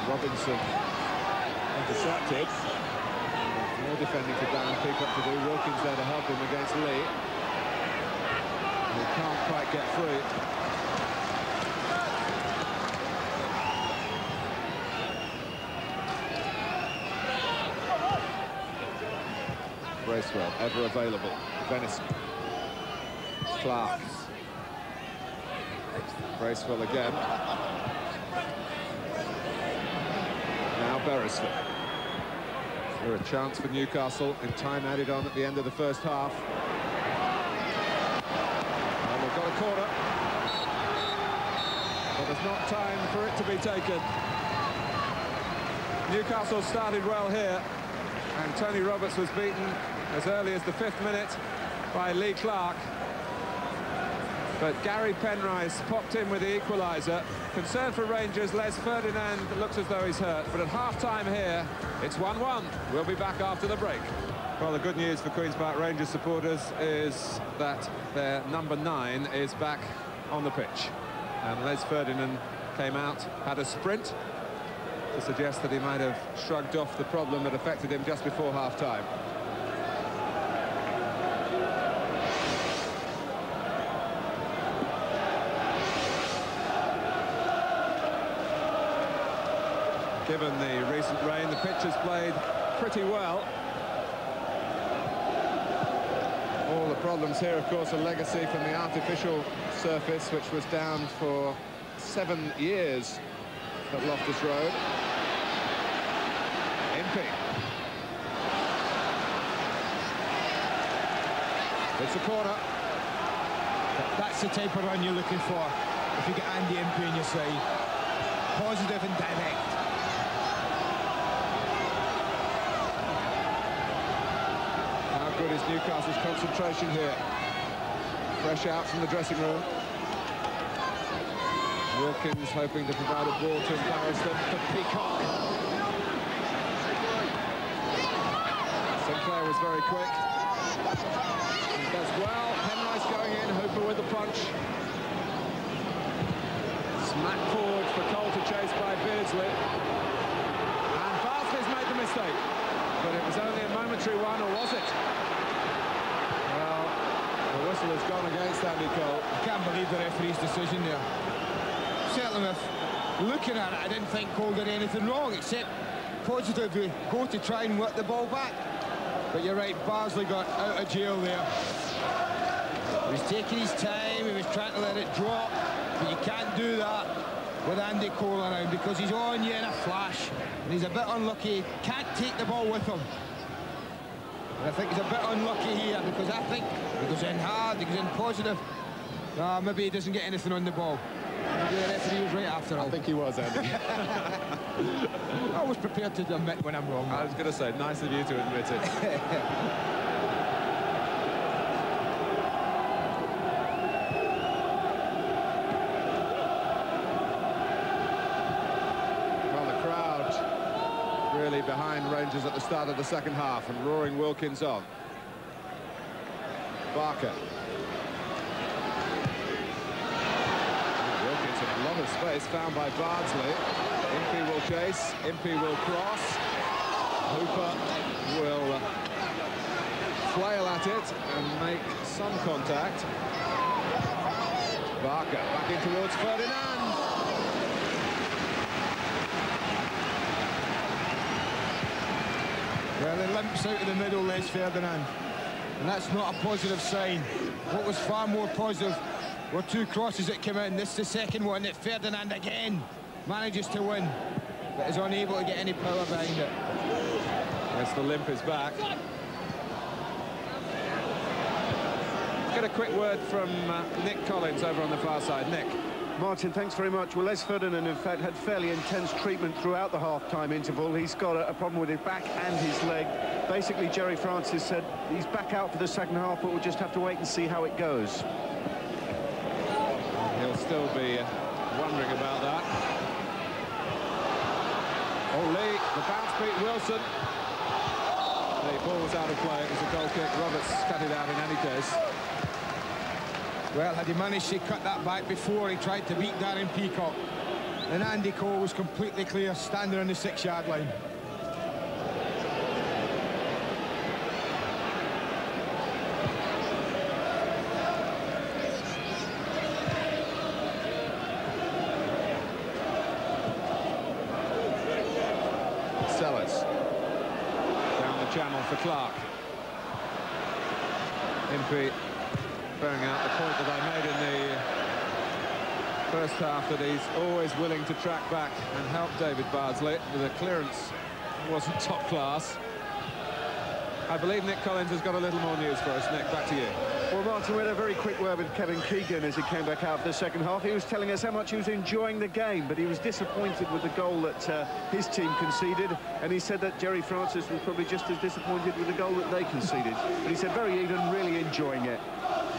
Robinson intercepted. More defending for Darren Peacock to do. Wilkins there to help him against Lee. He can't quite get free. Bracewell, ever available. Venison. Clark. Bracewell again. Now Beresford. There a chance for Newcastle in time added on at the end of the first half. And they've got a corner. But there's not time for it to be taken. Newcastle started well here, and Tony Roberts was beaten as early as the 5th minute by Lee Clark. But Gary Penrice popped in with the equaliser. Concern for Rangers, Les Ferdinand looks as though he's hurt. But at half-time here, it's 1-1. We'll be back after the break. Well, the good news for Queen's Park Rangers supporters is that their number 9 is back on the pitch. And Les Ferdinand came out, had a sprint to suggest that he might have shrugged off the problem that affected him just before half-time. Given the recent rain, the pitch has played pretty well. All the problems here, of course, are legacy from the artificial surface, which was down for 7 years at Loftus Road. Impey. It's a corner. That's the type of run you're looking for if you get Andy Impey on your side. Positive and direct. How good is Newcastle's concentration here? Fresh out from the dressing room. Wilkins hoping to provide a ball to embarrass them for Peacock. Sinclair was very quick. He does well. Penrice going in. Hooper with the punch. Smack forward for Cole to chase by Beardsley. And Bardsley's made the mistake. But it was only a momentary one, or was it? Well, the whistle has gone against Andy Cole. I can't believe the referee's decision there. Certainly, with looking at it, I didn't think Cole did anything wrong, except positively go to try and work the ball back. But you're right, Bardsley got out of jail there. He was taking his time, he was trying to let it drop, but you can't do that. with Andy Cole around, because he's on you in a flash, and he's a bit unlucky. Can't take the ball with him. And I think he's a bit unlucky here, because I think he goes in hard, he goes in positive. Maybe he doesn't get anything on the ball. Maybe the referee was right after all. I think he was, Andy. I'm always prepared to admit when I'm wrong. I was going to say, nice of you to admit it. Really behind Rangers at the start of the second half, and roaring Wilkins on. Barker. Wilkins in a lot of space, found by Bardsley. Impey will chase, Impey will cross. Hooper will flail at it and make some contact. Barker back in towards Ferdinand. Well, he limps out of the middle, Les Ferdinand, and that's not a positive sign. What was far more positive were two crosses that came in. This is the second one that Ferdinand again manages to win, but is unable to get any power behind it. Yes, the limp is back. Let's get a quick word from Nick Collins over on the far side. Nick. Martin, thanks very much. Well, Les Ferdinand, in fact, had fairly intense treatment throughout the half-time interval. He's got a problem with his back and his leg. Basically, Jerry Francis said he's back out for the second half, but we'll just have to wait and see how it goes. He'll still be wondering about that. Lee, the bounce beat Wilson. The ball was out of play. It was a goal kick. Roberts cut it out in any case. Well, had he managed to cut that back before he tried to beat Darren Peacock, and Andy Cole was completely clear, standing on the 6-yard line. Sellers down the channel for Clark. Impey bearing out the point that I made in the first half, that he's always willing to track back and help David Bardsley. The clearance wasn't top class. I believe Nick Collins has got a little more news for us. Nick, back to you. Well, Martin, we had a very quick word with Kevin Keegan as he came back out for the second half. He was telling us how much he was enjoying the game, but he was disappointed with the goal that his team conceded, and he said that Jerry Francis was probably just as disappointed with the goal that they conceded. But he said very even, really enjoying it.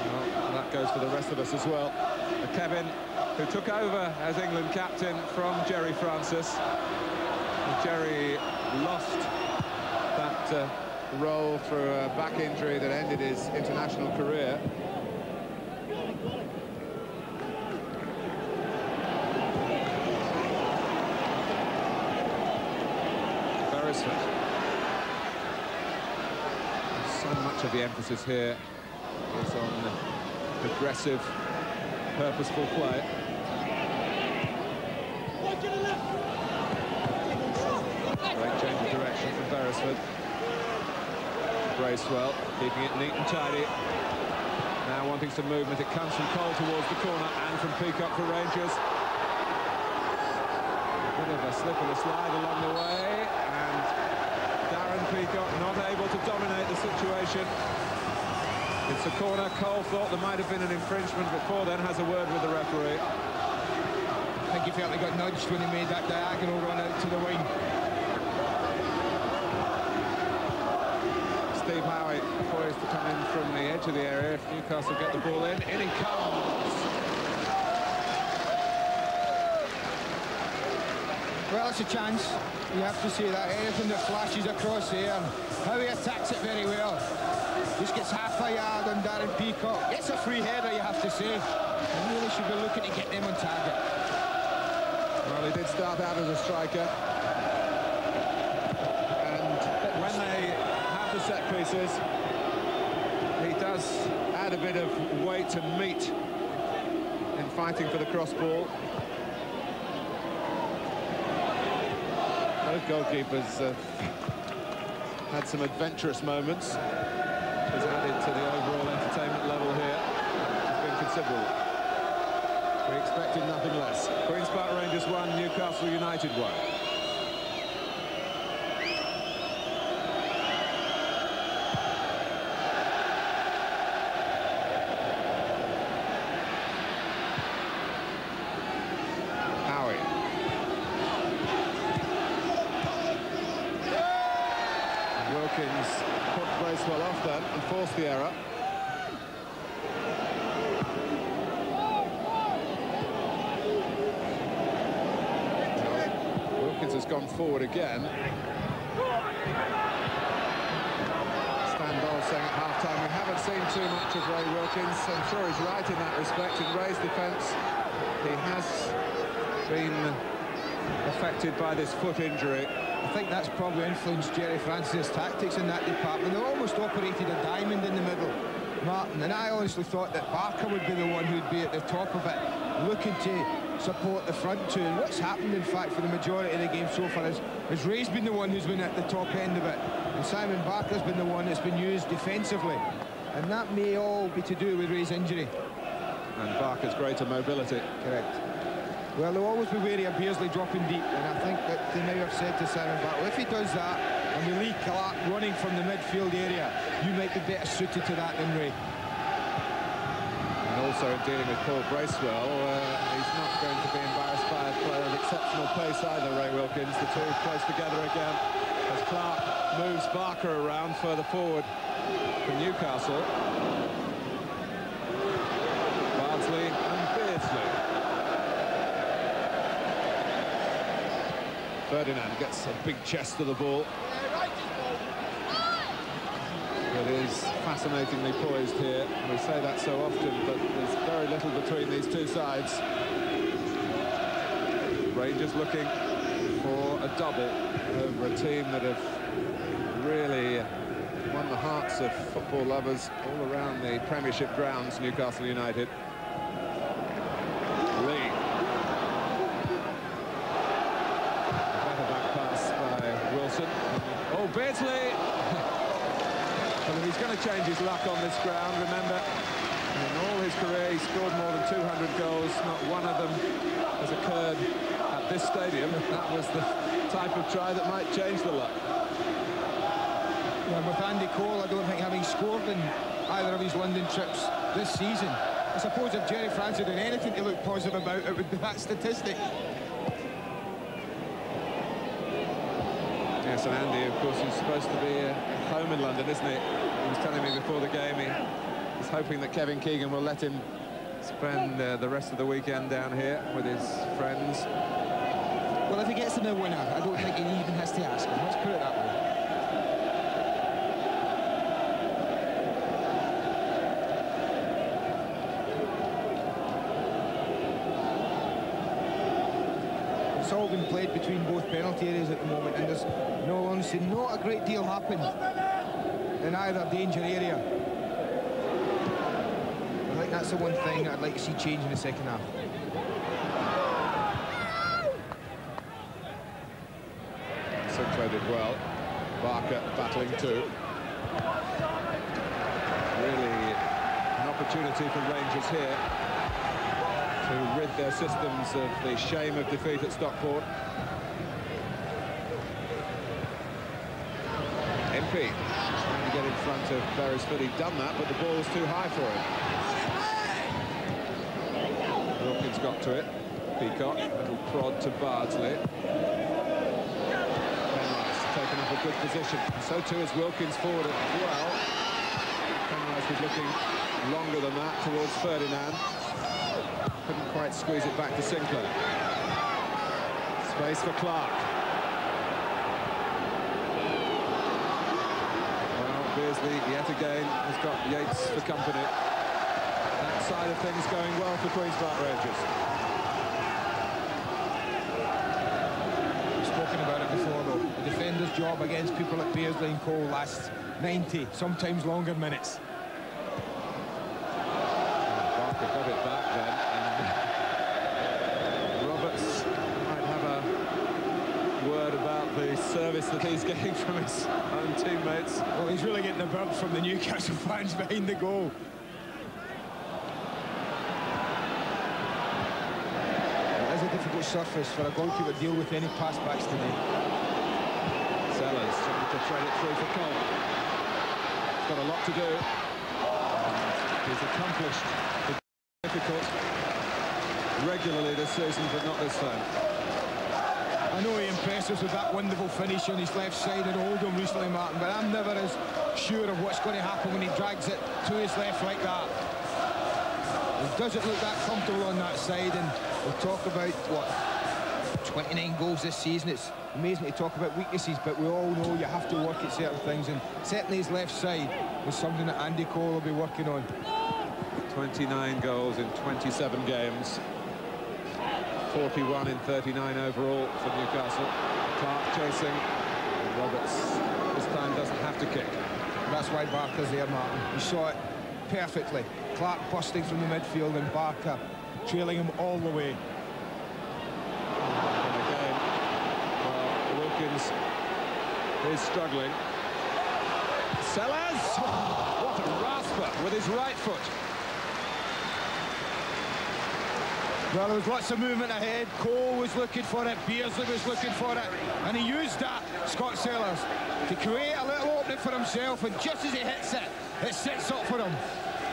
Well, that goes for the rest of us as well. Kevin, who took over as England captain from Jerry Francis. Jerry lost that role for a back injury that ended his international career. Beresford. So much of the emphasis here is on aggressive, purposeful play. Great change of direction from Beresford. Bracewell keeping it neat and tidy. Now wanting some movement. It comes from Cole towards the corner and from Peacock for Rangers. A bit of a slip and a slide along the way, and Darren Peacock not able to dominate the situation. It's a corner. Cole thought there might have been an infringement before then, has a word with the referee. I think he felt he got nudged when he made that diagonal run out to the wing. Steve Howie poised to come in from the edge of the area if Newcastle get the ball in. In he comes. Well, it's a chance. You have to say that. Anything that flashes across there, and how he attacks it very well. Just gets half a yard on Darren Peacock. It's a free header, you have to say. And really should be looking to get them on target. Well, he did start out as a striker. And when they have the set pieces, he does add a bit of weight and meat in fighting for the cross ball. Both goalkeepers had some adventurous moments. Has added to the overall entertainment level here. It's been considerable. We expected nothing less. Queen's Park Rangers 1, Newcastle United 1. Put Bracewell off then and forced the error. Wilkins has gone forward again. Stan Bowles saying at half-time, we haven't seen too much of Ray Wilkins. I'm sure he's right in that respect. In Ray's defence, he has been affected by this foot injury. I think that's probably influenced Jerry Francis' tactics in that department. They almost operated a diamond in the middle, Martin, and I honestly thought that Barker would be the one who'd be at the top of it, looking to support the front two. And what's happened, in fact, for the majority of the game so far is Ray's been the one who's been at the top end of it, and Simon Barker's been the one that's been used defensively. And that may all be to do with Ray's injury. And Barker's greater mobility. Correct. Well, they'll always be wary of Beardsley dropping deep, and I think that they now have said to Simon Barker, if he does that, and we leave Clark running from the midfield area, you might be better suited to that than Ray. And also in dealing with Paul Bracewell, he's not going to be embarrassed by a player of exceptional pace either, Ray Wilkins. The two close together again as Clark moves Barker around further forward for Newcastle. Bardsley and Beardsley. Ferdinand gets a big chest to the ball. It is fascinatingly poised here. We say that so often, but there's very little between these two sides. Rangers looking for a double over a team that have really won the hearts of football lovers all around the Premiership grounds, Newcastle United. Oh, Beardsley! Well, if he's going to change his luck on this ground, remember, in all his career, he's scored more than 200 goals. Not one of them has occurred at this stadium. That was the type of try that might change the luck. Yeah, with Andy Cole, I don't think having scored in either of his London trips this season, I suppose if Jerry Francis had anything to look positive about, it would be that statistic. Yes, and Andy, of course, is supposed to be home in London, isn't he? He was telling me before the game he's hoping that Kevin Keegan will let him spend the rest of the weekend down here with his friends. Well, if he gets him a winner, I don't think he even has to ask him. Let's put it that way. It's all been played between both penalty areas at the moment, and there's, in all honesty, not a great deal happened in either danger area. I think that's the one thing I'd like to see change in the second half. Sinclair did well. Barker battling too. Really an opportunity for Rangers here to rid their systems of the shame of defeat at Stockport. MP trying to get in front of Beresford. He'd done that, but the ball was too high for him. Wilkins got to it. Peacock, little prod to Bardsley. Penrice taken up a good position. And so too is Wilkins forward as well. Penrice was looking longer than that towards Ferdinand. Couldn't quite squeeze it back to Sinclair. Space for Clark. Well, Beardsley yet again has got Yates for company. That side of things going well for Queen's Park Rangers. We've spoken about it before, though. The defender's job against people like Beardsley and Cole lasts 90, sometimes longer minutes. Barker got it back then. About the service that he's getting from his own teammates. Well, he's really getting the burp from the Newcastle fans behind the goal. difficult surface for a goalkeeper to deal with any pass-backs today. Sellers trying to thread it through for Cole. He's got a lot to do. He's accomplished the difficult regularly this season, but not this time. I know he impressed us with that wonderful finish on his left side at Oldham recently, Martin, but I'm never as sure of what's going to happen when he drags it to his left like that. He doesn't look that comfortable on that side, and we'll talk about, what, 29 goals this season. It's amazing to talk about weaknesses, but we all know you have to work at certain things, and certainly his left side is something that Andy Cole will be working on. 29 goals in 27 games. 41 in 39 overall for Newcastle. Clark chasing. And Roberts this time doesn't have to kick. That's why Barker's there, Martin. You saw it perfectly. Clark busting from the midfield and Barker trailing him all the way. And again, well, Wilkins is struggling. Sellers! What a rasper with his right foot. Well, there was lots of movement ahead. Cole was looking for it, Beardsley was looking for it, and he used that, Scott Sellers, to create a little opening for himself, and just as he hits it, it sets up for him.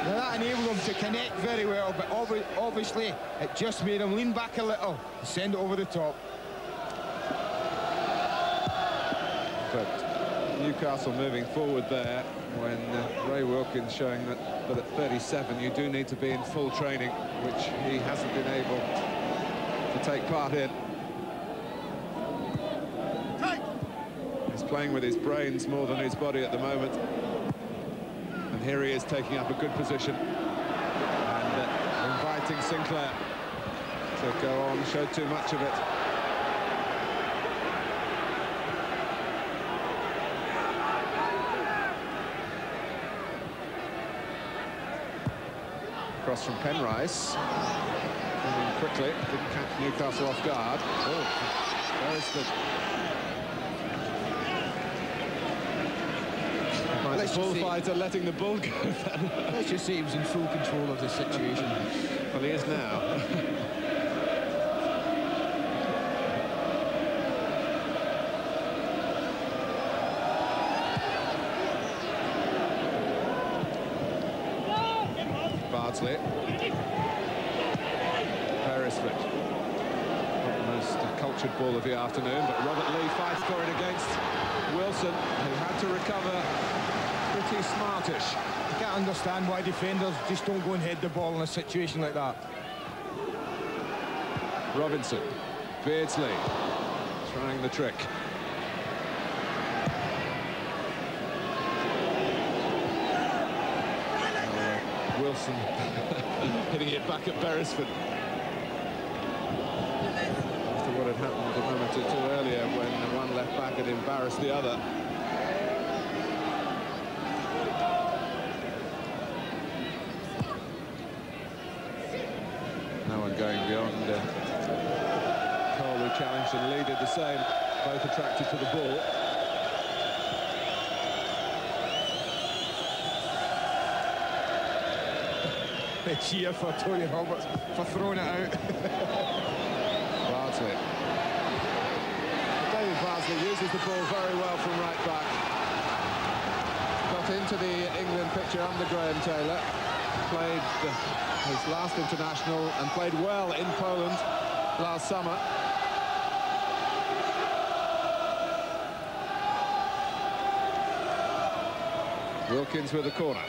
Now that enabled him to connect very well, but obviously it just made him lean back a little and send it over the top. But Newcastle moving forward there when Ray Wilkins showing that at 37 you do need to be in full training, which he hasn't been able to take part in. He's playing with his brains more than his body at the moment. And here he is taking up a good position and inviting Sinclair to go on, show too much of it. Cross from Penrice. Moving quickly, didn't catch Newcastle off guard. Oh, Beresford. Like the bullfighter letting the bull go. Let's just say he was in full control of the situation. Well, he is now. Bardsley. Beresford. Not the most cultured ball of the afternoon, but Robert Lee fights for it against Wilson, who had to recover pretty smartish. I can't understand why defenders just don't go and head the ball in a situation like that. Robinson. Beardsley. Trying the trick. Wilson hitting it back at Beresford. After what had happened a moment or two earlier when one left back had embarrassed the other. No one going beyond Cole, who challenged, and Lee did the same. Both attracted to the ball. A cheer for Tony Roberts for throwing it out. Bardsley. David Bardsley uses the ball very well from right back. Got into the England picture under Graham Taylor. Played his last international and played well in Poland last summer. Wilkins with the corner.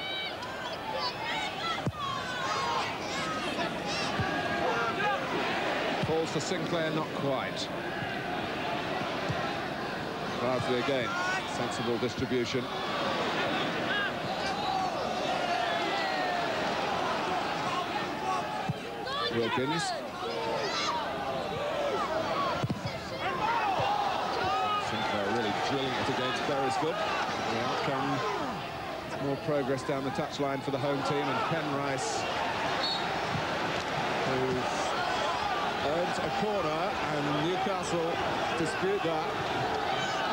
Falls for Sinclair, not quite. Bardsley again, sensible distribution. Wilkins. Sinclair really drilling it against Beresford. The outcome, more progress down the touchline for the home team, and Penrice, who's earned a corner, and Newcastle dispute that.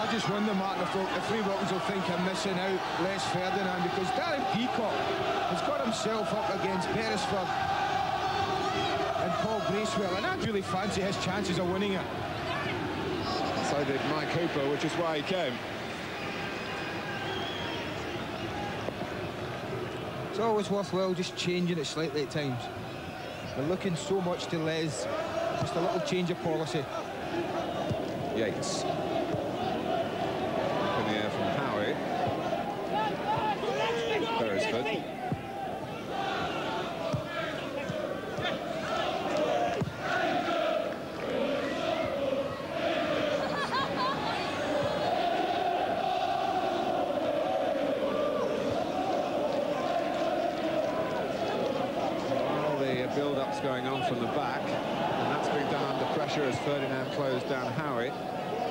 I just wonder, Martin, if Ray Wilkins will think I'm missing out Les Ferdinand, because Darren Peacock has got himself up against Beresford, and Paul Bracewell, and I really fancy his chances of winning it. So did Mike Hooper, which is why he came. It's always worthwhile just changing it slightly at times. We're looking so much to Les, just a little change of policy. Yates. Up in the air from Howie. Beresford. Build-up's going on from the back, and that's being done under pressure as Ferdinand closed down Howie.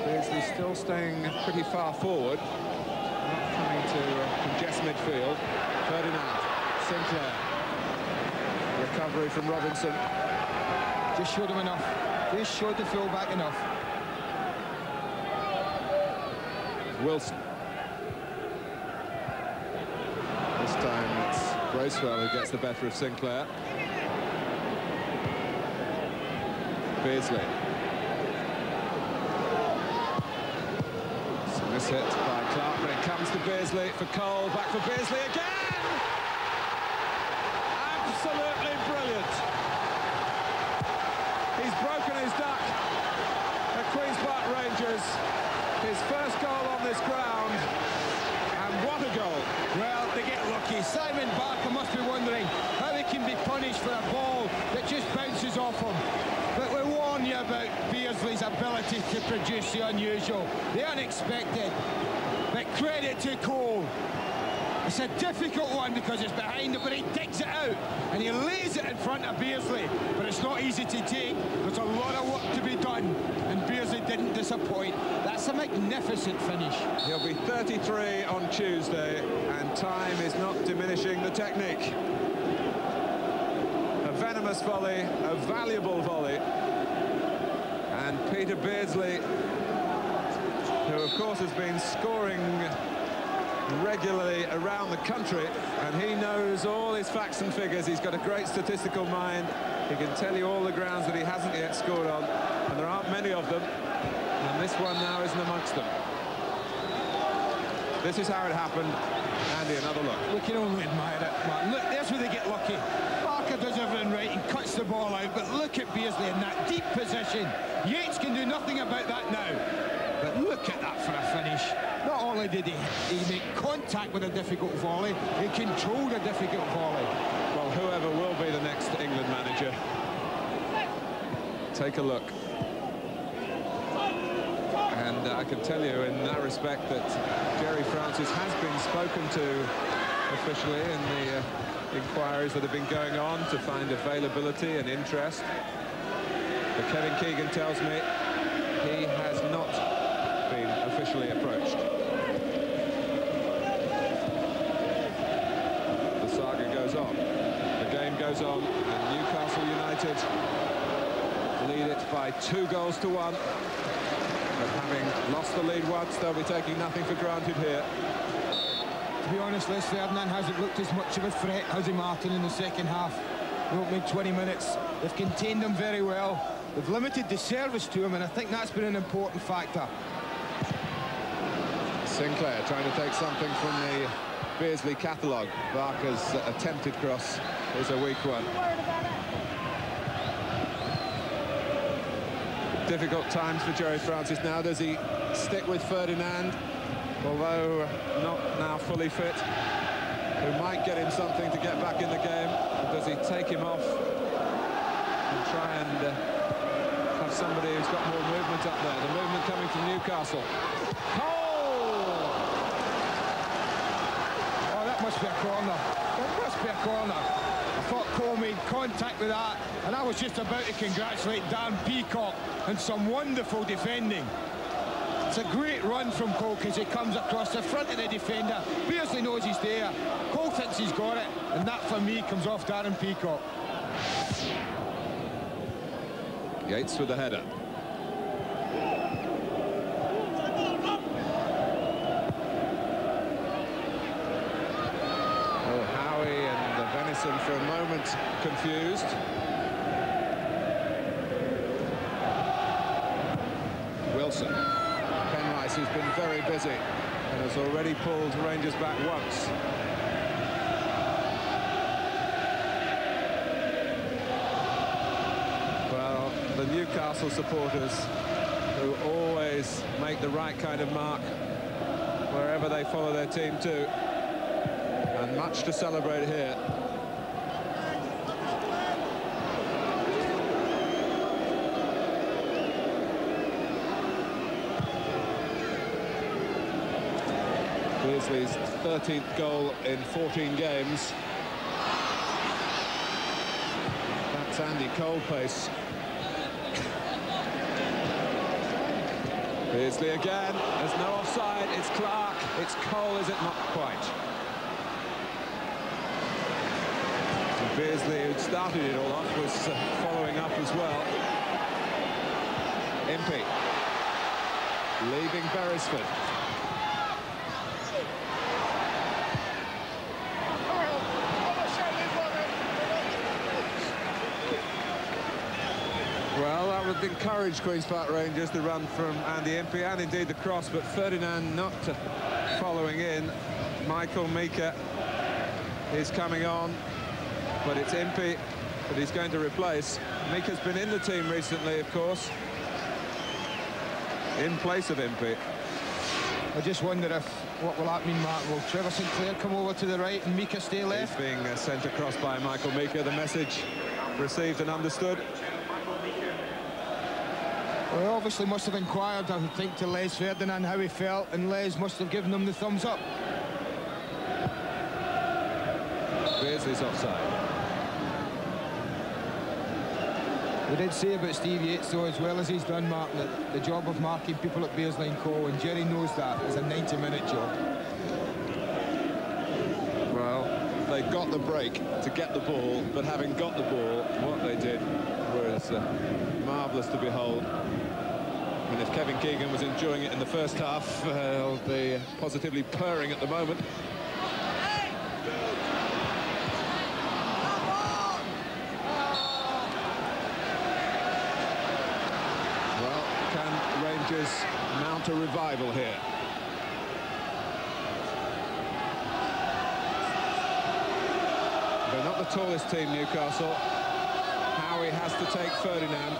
Beardsley still staying pretty far forward, not coming to congest midfield. Ferdinand, Sinclair, recovery from Robinson. Just showed him enough. Just showed the full-back enough. Wilson. This time it's Bracewell who gets the better of Sinclair. Beardsley. So this hit by Clark, but it comes to Beardsley for Cole, back for Beardsley again! Absolutely brilliant! He's broken his duck at Queen's Park Rangers. His first goal on this ground, and what a goal! Well, they get lucky. Simon Barker must be wondering how he can be punished for a ball that just bounces off him. But we warn you about Beardsley's ability to produce the unusual, the unexpected. But credit to Cole. It's a difficult one because it's behind him, but he digs it out and he lays it in front of Beardsley. But it's not easy to take. There's a lot of work to be done, and Beardsley didn't disappoint. That's a magnificent finish. He'll be 33 on Tuesday, and time is not diminishing the technique. A venomous volley, a valuable volley, and Peter Beardsley, who of course has been scoring regularly around the country, and he knows all his facts and figures. He's got a great statistical mind. He can tell you all the grounds that he hasn't yet scored on, and there aren't many of them, and this one now isn't amongst them. This is how it happened. Andy, another look. We can only admire it, Martin. Look, there's where they get lucky. Barker does everything right and cuts the ball out, but look at Beardsley in that deep position. Yates can do nothing about that now. But look at that for a finish. Not only did he make contact with a difficult volley, he controlled a difficult volley. Well, whoever will be the next England manager, take a look. And I can tell you in that respect that Gerry Francis has been spoken to officially in the inquiries that have been going on to find availability and interest. But Kevin Keegan tells me he has not been officially approached. The saga goes on. The game goes on, and Newcastle United lead it by 2-1. But having lost the lead once, they'll be taking nothing for granted here. To be honest, Les Ferdinand hasn't looked as much of a threat, has he, Martin, in the second half. The opening 20 minutes, they've contained him very well. They've limited the service to him, and I think that's been an important factor. Sinclair trying to take something from the Beardsley catalogue. Barker's attempted cross is a weak one. Difficult times for Gerry Francis now. Does he stick with Ferdinand, although not now fully fit, who might get him something to get back in the game? Or does he take him off and try and have somebody who's got more movement up there? The movement coming from Newcastle. Cole! Oh, that must be a corner. That must be a corner. I thought Cole made contact with that, and I was just about to congratulate Dan Peacock on some wonderful defending. It's a great run from Cole because he comes across the front of the defender. Beardsley knows he's there. Cole thinks he's got it, and that, for me, comes off Darren Peacock. Yates with the header. Oh, Howie and the Venison for a moment confused. Johnson. Penrice, who's been very busy and has already pulled Rangers back once. Well, the Newcastle supporters, who always make the right kind of mark wherever they follow their team to, and much to celebrate here. Beardsley's 13th goal in 14 games. That's Andy Cole pace. Beardsley again. There's no offside. It's Clark. It's Cole, is it not quite? And Beardsley, who'd started it all off, was following up as well. Impey leaving Beresford. Well, that would encourage Queen's Park Rangers, the run from Andy Impey, and indeed the cross, but Ferdinand not following in. Michael Mika is coming on, but it's Impey that he's going to replace. Mika's been in the team recently, of course, in place of Impey. I just wonder what will that mean, Mark? Will Trevor Sinclair come over to the right and Mika stay left? He's being sent across by Michael Mika. The message received and understood. Well, he obviously must have inquired, I think, to Les Ferdinand how he felt, and Les must have given him the thumbs up. Beardsley's offside. We did say about Steve Yates, though, as well as he's done, Mark, that the job of marking people at Beardsley and Co, and Jerry knows that, is a 90-minute job. Well, they got the break to get the ball, but having got the ball, what they did was marvellous to behold. And if Kevin Keegan was enjoying it in the first half, he'll be positively purring at the moment. Well, can Rangers mount a revival here? They're not the tallest team, Newcastle. Howie has to take Ferdinand.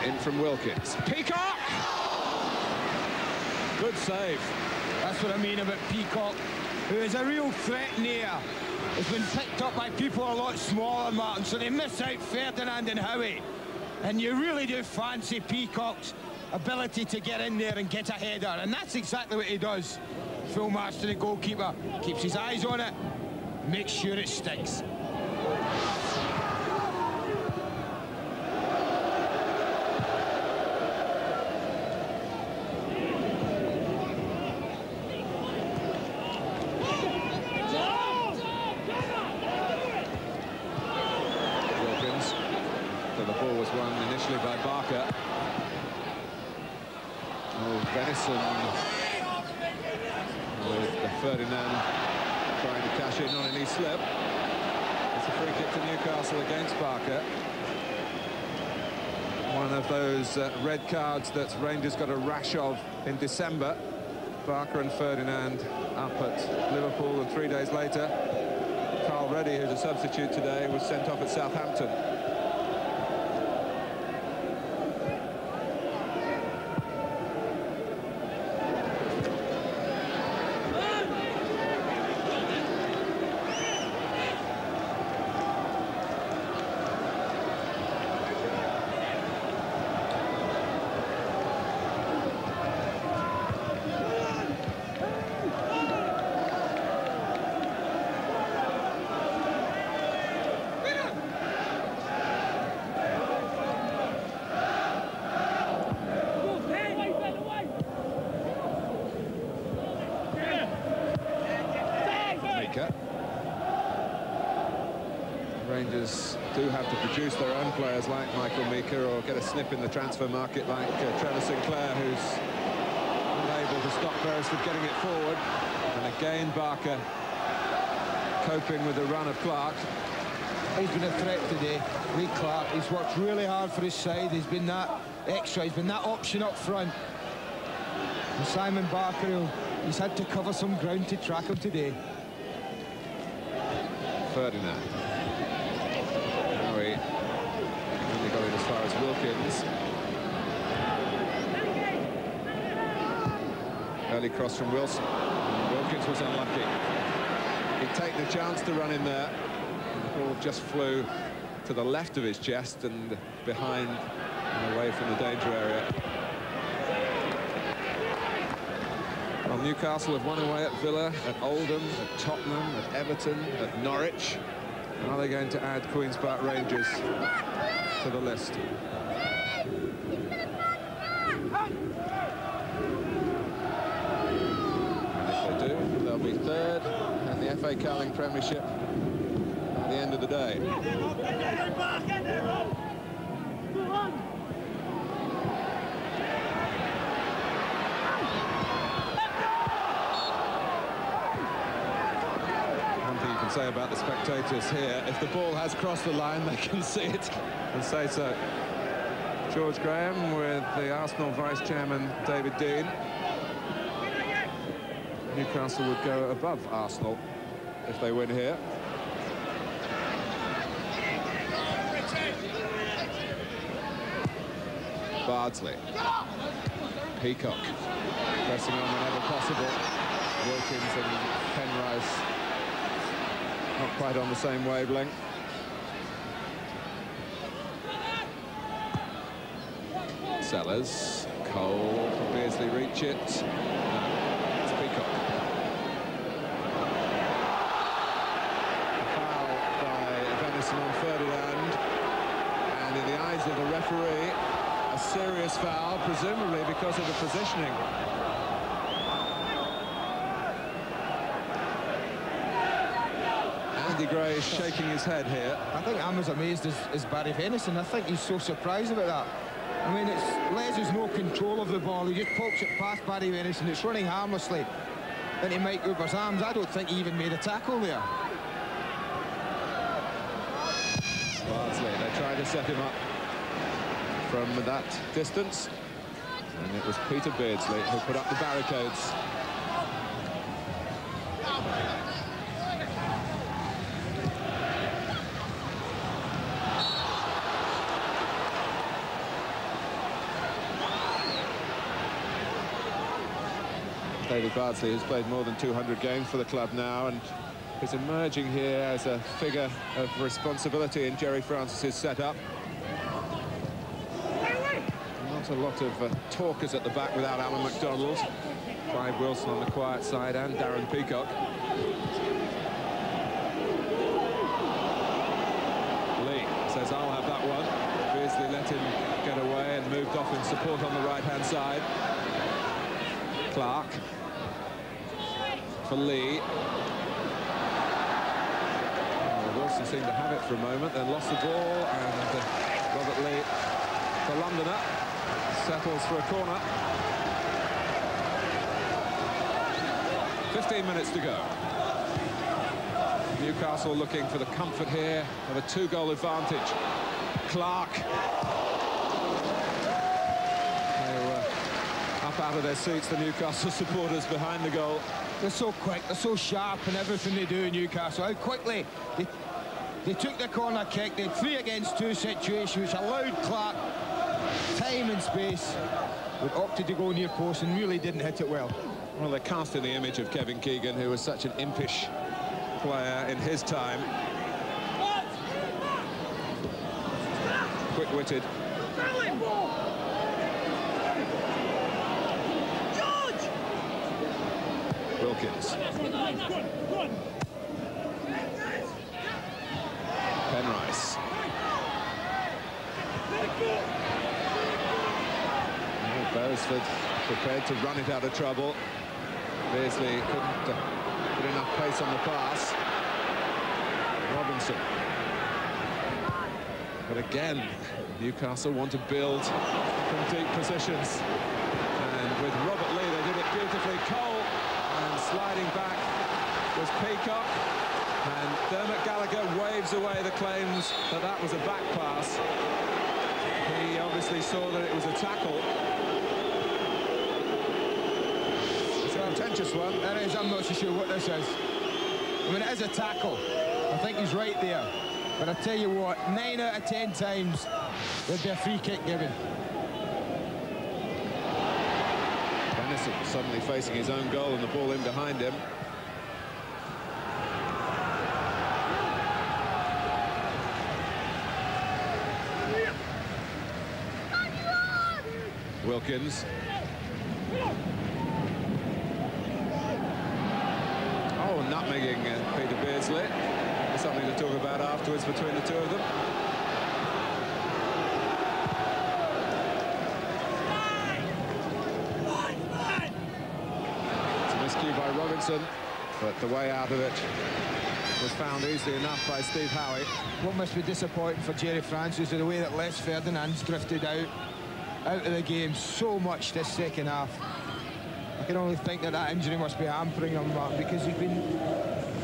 In from Wilkins. Peacock! Good save. That's what I mean about Peacock, who is a real threat in the air. Has been picked up by people a lot smaller, Martin, so they miss out Ferdinand and Howie. And you really do fancy Peacock's ability to get in there and get a header, and that's exactly what he does. Full match to the goalkeeper, keeps his eyes on it, makes sure it sticks. Wilkins, so the ball was won initially by Barker. Oh, Venison with Ferdinand trying to cash in on any slip. It's a free kick to Newcastle against Barker. One of those red cards that Rangers got a rash of in December. Barker and Ferdinand up at Liverpool, and 3 days later, Carl Reddy, who's a substitute today, was sent off at Southampton. Rangers do have to produce their own players like Michael Mika, or get a snip in the transfer market like Trevor Sinclair, who's unable to stop Beresford getting it forward. And again Barker coping with the run of Clark. He's been a threat today. Lee Clark, he's worked really hard for his side. He's been that extra, he's been that option up front. And Simon Barker, he's had to cover some ground to track him today. Ferdinand. Now he only got it as far as Wilkins. Early cross from Wilson. Wilkins was unlucky. He'd taken a chance to run in there. And the ball just flew to the left of his chest and behind and away from the danger area. Well, Newcastle have won away at Villa, at Oldham, at Tottenham, at Everton, at Norwich. Are they going to add Queen's Park Rangers to the list? They'll be third in the FA Carling Premiership at the end of the day. One thing you can say about the spectators here, if the ball has crossed the line, they can see it and say so. George Graham with the Arsenal Vice-Chairman David Dean. Newcastle would go above Arsenal if they win here. Bardsley. Peacock. Pressing on whenever possible. Wilkins and Penrice not quite on the same wavelength. Sellers. Cole. Can Beardsley reach it? It's Peacock. On Ferdinand, and in the eyes of the referee, a serious foul, presumably because of the positioning. Andy Gray is shaking his head here. I think I'm as amazed as Barry Venison. I think he's so surprised about that. I mean, Les has no control of the ball. He just pokes it past Barry Venison. It's running harmlessly into Mike Cooper's arms. I don't think he even made a tackle there. Bardsley, they tried to set him up from that distance, and it was Peter Beardsley who put up the barricades. David Bardsley has played more than 200 games for the club now, and is emerging here as a figure of responsibility in Jerry Francis's setup. Not a lot of talkers at the back without Alan McDonald. Clive Wilson on the quiet side and Darren Peacock. Lee says, I'll have that one. Beardsley let him get away and moved off in support on the right-hand side. Clark for Lee. Wilson seemed to have it for a moment, then lost the ball, and Robert Lee, the Londoner, settles for a corner. 15 minutes to go. Newcastle looking for the comfort here of a 2-goal advantage. Clark. They were up out of their seats, the Newcastle supporters behind the goal. They're so quick, they're so sharp in everything they do in Newcastle. How quickly they took the corner kick. They had 3 against 2 situation, which allowed Clark time and space, but opted to go near post and really didn't hit it well. Well, they're casting the image of Kevin Keegan, who was such an impish player in his time. Quick-witted. Wilkins. Penrice. Beresford prepared to run it out of trouble. Beardsley couldn't put enough pace on the pass. Robinson. But again, Newcastle want to build from deep positions. And with Robert Lee, they did it beautifully. Cole, and sliding back was Peacock. And Dermot Gallagher waved waves away the claims that that was a back pass. He obviously saw that it was a tackle. It's a contentious one. It is. I'm not so sure what this is. I mean, it is a tackle. I think he's right there. But I tell you what, 9 out of 10 times there'd be a free kick given. Benison suddenly facing his own goal and the ball in behind him. Wilkins. Oh, nutmegging Peter Beardsley. Something to talk about afterwards between the two of them. It's a miscue by Robinson, but the way out of it was found easily enough by Steve Howie. What must be disappointing for Jerry Francis is the way that Les Ferdinand's drifted out of the game so much this second half. I can only think that that injury must be hampering him, because he's been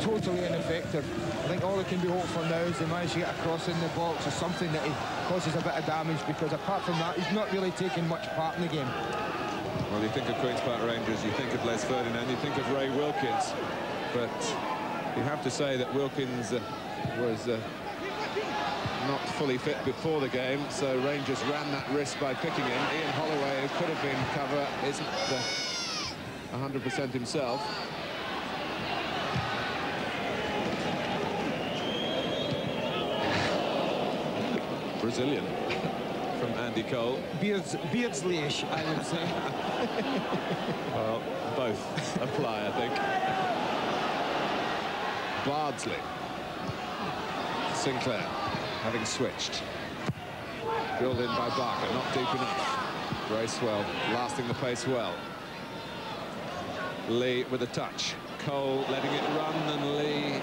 totally ineffective. I think all they can be hoped for now is they manage to get a cross in the box or something that he causes a bit of damage, because apart from that, he's not really taking much part in the game. Well, you think of Queen's Park Rangers, you think of Les Ferdinand, you think of Ray Wilkins, but you have to say that Wilkins was not fully fit before the game, so Rangers ran that risk by picking him. Ian Holloway, who could have been cover, isn't 100% himself. Brazilian from Andy Cole. Beardsley-ish, I would say. Well, both apply, I think. Bardsley. Sinclair, having switched. Drilled in by Barker, not deep enough. Bracewell lasting the pace well. Lee with a touch. Cole letting it run, and Lee...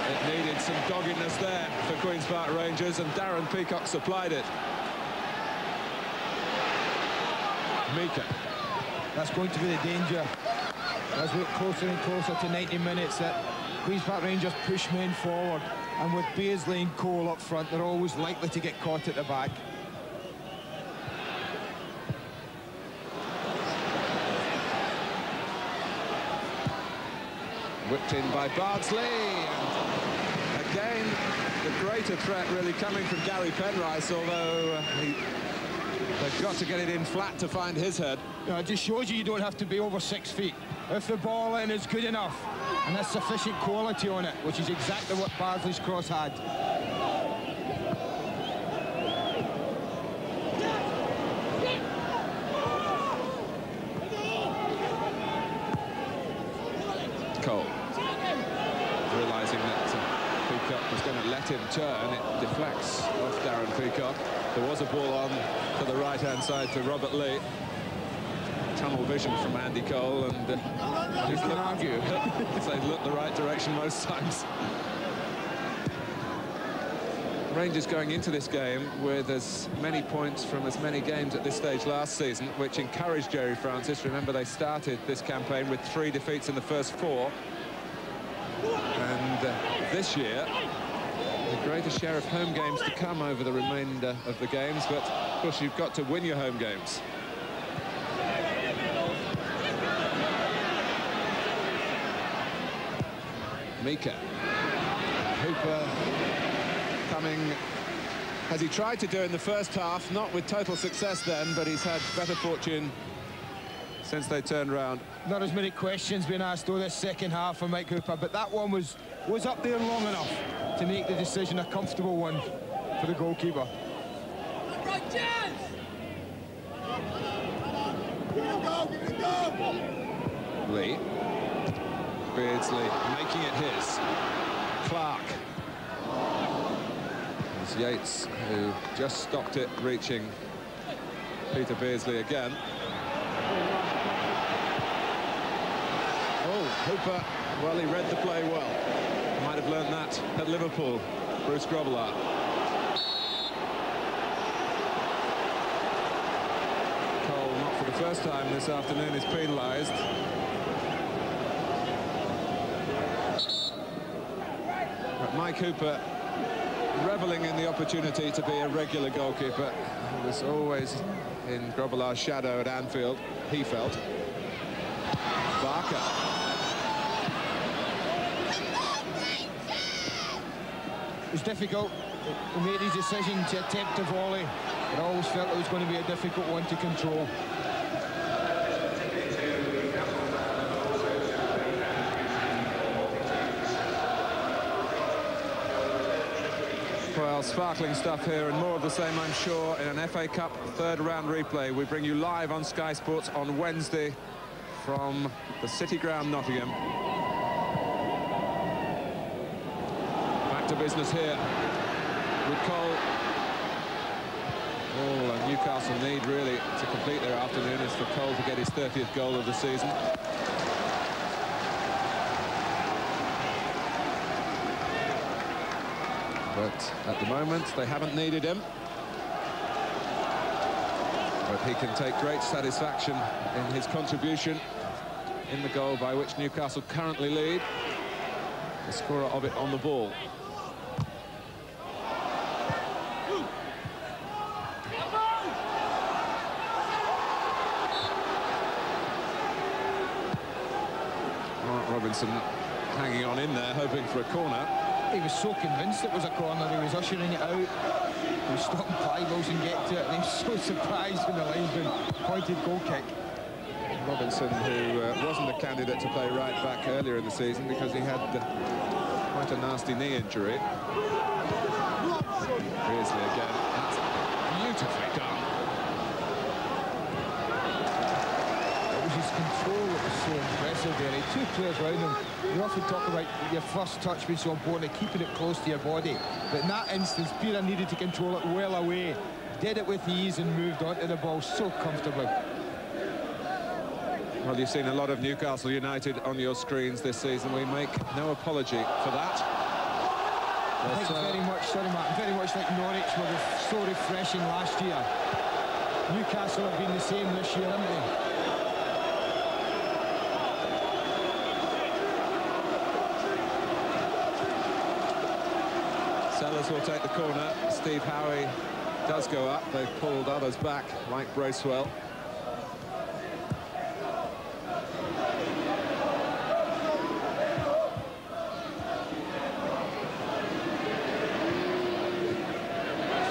It needed some doggedness there for Queen's Park Rangers, and Darren Peacock supplied it. Mika. That's going to be the danger as we get closer and closer to 90 minutes, that Queen's Park Rangers push men forward, and with Beardsley and Cole up front, they're always likely to get caught at the back. Whipped in by Bardsley, and again the greater threat really coming from Gary Penrice, although they've got to get it in flat to find his head. You know, it just shows you don't have to be over 6 feet. If the ball in is good enough and there's sufficient quality on it, which is exactly what Bardsley's cross had. Cole, realising that Peacock was going to let him turn, it deflects off Darren Peacock. There was a ball on to the right-hand side to Robert Lee. Tunnel vision from Andy Cole, and you can argue they look the right direction most times. Rangers going into this game with as many points from as many games at this stage last season, which encouraged Jerry Francis. Remember, they started this campaign with 3 defeats in the first 4. And this year, the greater share of home games to come over the remainder of the games, but of course you've got to win your home games. Mika. Hooper coming, as he tried to do in the first half, not with total success then, but he's had better fortune since they turned round. Not as many questions being asked though this second half for Mike Hooper, but that one was up there long enough to make the decision a comfortable one for the goalkeeper. Lee. Beardsley making it his. Clark. It's Yates who just stopped it reaching Peter Beardsley again. Oh, Hooper, well, he read the play well. Might have learned that at Liverpool, Bruce Grobbelaar. Cole, not for the first time this afternoon, is penalised. Mike Hooper revelling in the opportunity to be a regular goalkeeper. He was always in Grobbelaar's shadow at Anfield, he felt. Barker. It was difficult. He made his decision to attempt a volley, but I always felt it was going to be a difficult one to control. Well, sparkling stuff here, and more of the same, I'm sure, in an FA Cup third-round replay. We bring you live on Sky Sports on Wednesday from the City Ground, Nottingham. Back to business here with Cole. All Newcastle need, really, to complete their afternoon is for Cole to get his 30th goal of the season. But at the moment, they haven't needed him. But he can take great satisfaction in his contribution in the goal by which Newcastle currently lead. The scorer of it on the ball. Mark Robinson hanging on in there, hoping for a corner. He was so convinced it was a corner, he was ushering it out. He was stopping Pybals and get to it, and he was so surprised when the linesman pointed goal kick. Robinson, who wasn't a candidate to play right back earlier in the season because he had quite a nasty knee injury. Beardsley again. That's beautifully done. It was his control that was so impressive there. He had two players around him. You often talk about your first touch being so important, keeping it close to your body. But in that instance, Peter needed to control it well away. Did it with ease and moved onto the ball so comfortably. Well, you've seen a lot of Newcastle United on your screens this season. We make no apology for that. I think very much, sorry Martin, very much like Norwich were so refreshing last year. Newcastle have been the same this year, haven't they? Sellers will take the corner. Steve Howie does go up. They've pulled others back, like Bracewell.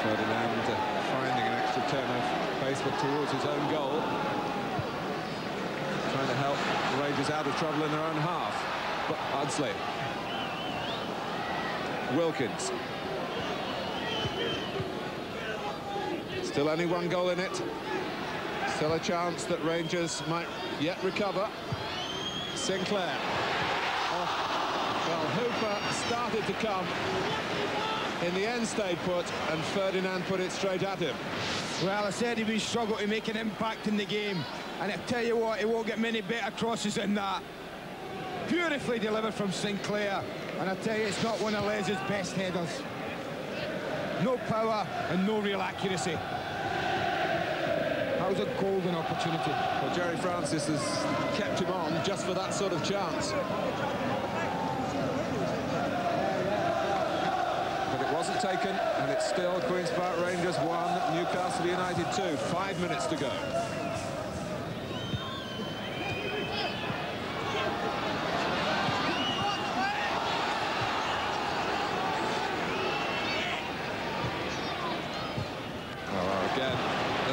Ferdinand finding an extra turn of pace, but towards his own goal. Trying to help the Rangers out of trouble in their own half. But Ardsley. Wilkins. Still only one goal in it. Still a chance that Rangers might yet recover. Sinclair. Oh. Well, Hooper started to come. In the end stayed put, and Ferdinand put it straight at him. Well, I said he would struggle to make an impact in the game. And I tell you what, he won't get many better crosses than that. Beautifully delivered from Sinclair. And I tell you, it's not one of Les's best headers. No power and no real accuracy. That was a golden opportunity. Well, Jerry Francis has kept him on just for that sort of chance. But it wasn't taken, and it's still Queen's Park Rangers 1, Newcastle United 2. 5 minutes to go.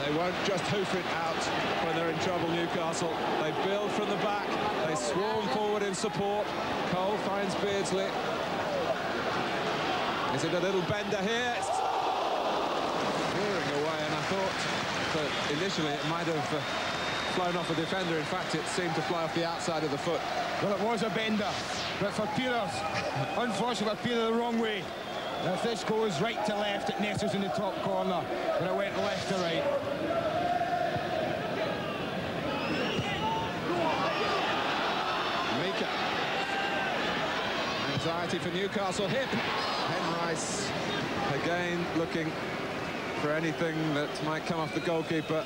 They won't just hoof it out when they're in trouble, Newcastle. They build from the back. They swarm forward in support. Cole finds Beardsley. Is it a little bender here? It's veering away, and I thought that initially it might have flown off a defender. In fact, it seemed to fly off the outside of the foot. Well, it was a bender, but for Peters, unfortunately for Peter, the wrong way. Now, if this goes right to left, it nestles in the top corner, but it went left to right. Mika. Anxiety for Newcastle. Hip. Henrice again looking for anything that might come off the goalkeeper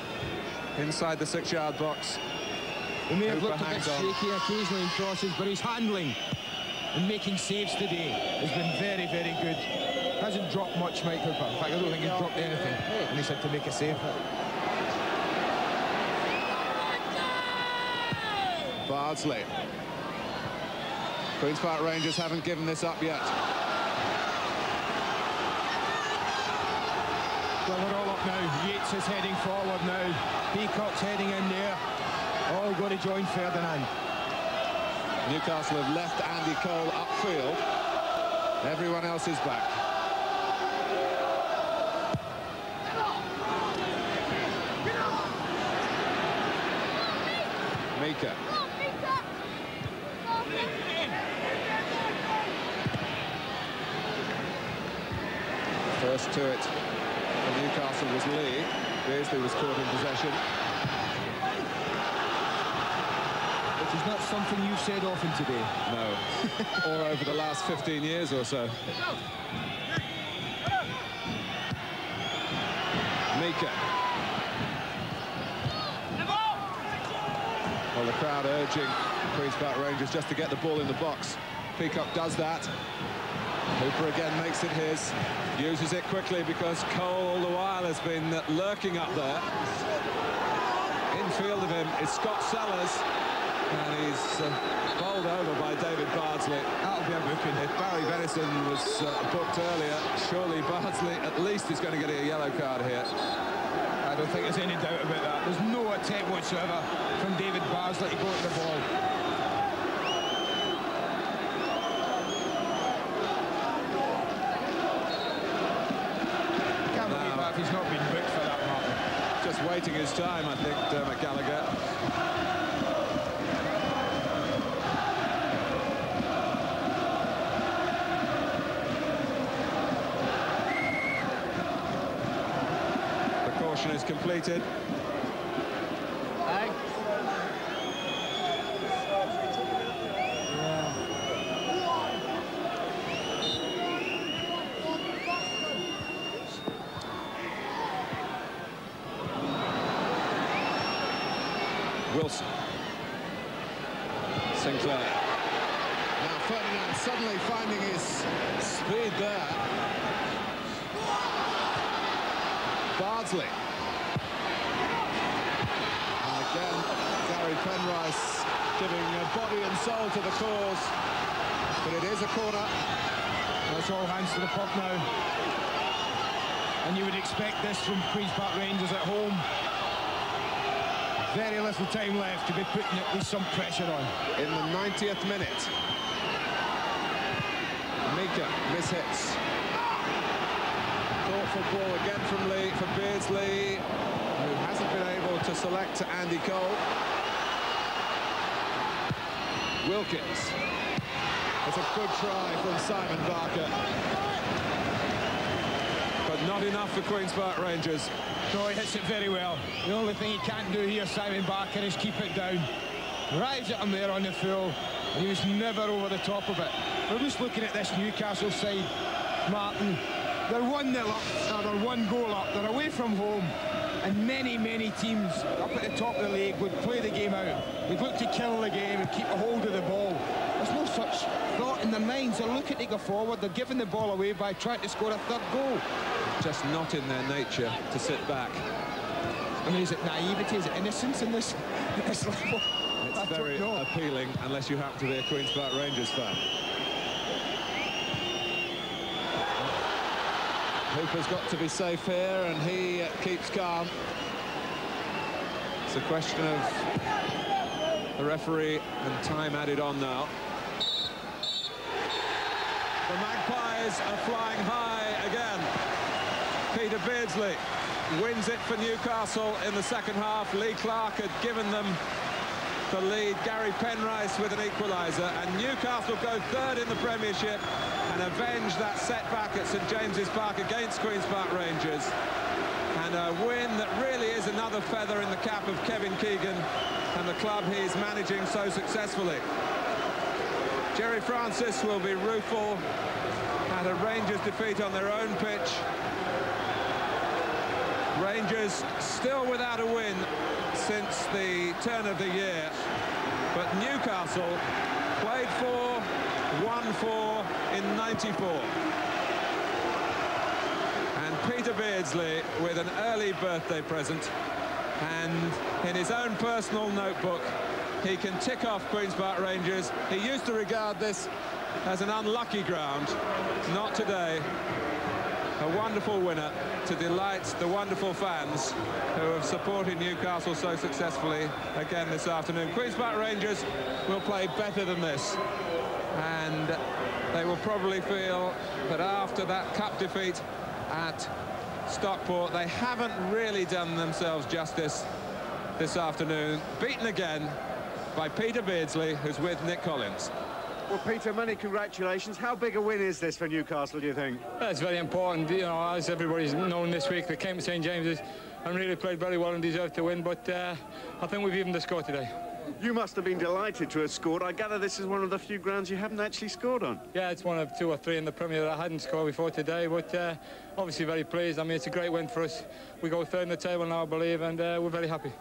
inside the 6-yard box. He may have looked a bit shaky occasionally in crosses, but his handling and making saves today has been very, very good. Hasn't dropped much, Mike Hooper. In fact, I don't think he's dropped anything when he's had to make a save. Bardsley. Queen's Park Rangers haven't given this up yet. Well, we're all up now. Yates is heading forward now. Peacock's heading in there. All going to join Ferdinand. Newcastle have left Andy Cole upfield. Everyone else is back. Mika. First to it for Newcastle was Lee. Beardsley was caught in possession. Which is not something you've said often today. No. Or over the last 15 years or so. Mika. Well, the crowd urging Queen's Park Rangers just to get the ball in the box. Peacock does that. Hooper again makes it his. Uses it quickly because Cole all the while has been lurking up there. Infield of him is Scott Sellers. And he's bowled over by David Bardsley. That'll be a booking. If Barry Venison was booked earlier, surely Bardsley at least is going to get a yellow card here. I don't think there's any doubt about that. There's no attempt whatsoever from David Bardsley to go at the ball. Can't believe that if he's not been booked for that, Martin. Just waiting his time, I think, Dermot Gallagher. Is completed. Wilson. Sinclair. Now Ferdinand suddenly finding his speed there. Bardsley. Gary Penrice giving body and soul to the cause, but it is a corner. That's all hands to the puck now, and you would expect this from Queen's Park Rangers at home. Very little time left to be putting at least some pressure on. In the 90th minute, Mika mishits. Thoughtful ball again from Lee for Beardsley, who hasn't been able to select Andy Cole. Wilkins. It's a good try from Simon Barker. But not enough for Queen's Park Rangers. No, he hits it very well. The only thing he can't do here, Simon Barker, is keep it down. Drives at him there on the full, and he was never over the top of it. We're just looking at this Newcastle side, Martin. They're 1-0 up, or they're 1 goal up. They're away from home. And many, many teams up at the top of the league would play the game out. We'd look to kill the game and keep a hold of the ball. There's no such thought in their minds. They're looking to go forward. They're giving the ball away by trying to score a third goal. Just not in their nature to sit back. I mean, is it naivety? Is it innocence in this level? It's very appealing unless you happen to be a Queen's Park Rangers fan. Hooper's got to be safe here, and he keeps calm. It's a question of the referee and time added on now. The Magpies are flying high again. Peter Beardsley wins it for Newcastle in the second half. Lee Clark had given them the lead. Gary Penrice with an equaliser, and Newcastle go third in the Premiership and avenge that setback at St James's Park against Queen's Park Rangers. And a win that really is another feather in the cap of Kevin Keegan and the club he's managing so successfully. Jerry Francis will be rueful at a Rangers defeat on their own pitch. Rangers still without a win since the turn of the year, but Newcastle played for, 1-4 in 94. And Peter Beardsley with an early birthday present, and in his own personal notebook he can tick off Queen's Park Rangers. He used to regard this as an unlucky ground. Not today. A wonderful winner to delight the wonderful fans who have supported Newcastle so successfully again this afternoon. Queen's Park Rangers will play better than this, and they will probably feel that after that cup defeat at Stockport, they haven't really done themselves justice this afternoon. Beaten again by Peter Beardsley, who's with Nick Collins. Well, Peter, many congratulations. How big a win is this for Newcastle, do you think? It's very important. You know, as everybody's known this week, they came to St James's and really played very well and deserved to win, but I think we've evened the score today. You must have been delighted to have scored. I gather this is one of the few grounds you haven't actually scored on. Yeah, it's one of 2 or 3 in the Premier that I hadn't scored before today, but obviously very pleased. I mean, it's a great win for us. We go 3rd in the table now, I believe, and we're very happy.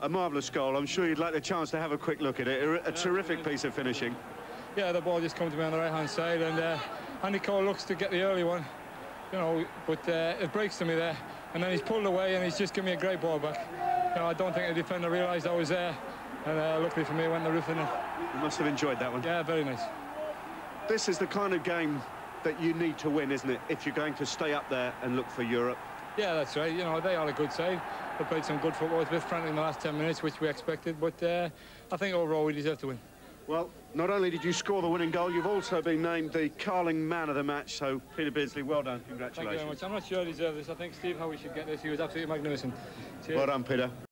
A marvellous goal. I'm sure you'd like the chance to have a quick look at it. A terrific piece of finishing. Yeah, the ball just come to me on the right-hand side, and Andy Cole looks to get the early one, you know, but it breaks to me there, and then he's pulled away and he's just given me a great ball back. You know, I don't think the defender realised I was there, and luckily for me, it went the roof in. You must have enjoyed that one. Yeah, very nice. This is the kind of game that you need to win, isn't it, if you're going to stay up there and look for Europe? Yeah, that's right. You know, they are a good side. They played some good football. It's a bit frantic in the last 10 minutes, which we expected, but I think overall we deserve to win. Well, not only did you score the winning goal, you've also been named the Carling Man of the match, so Peter Beardsley, well done, congratulations. Thank you very much. I'm not sure I deserve this. I think Steve Howe should get this. He was absolutely magnificent. Cheers. Well done, Peter.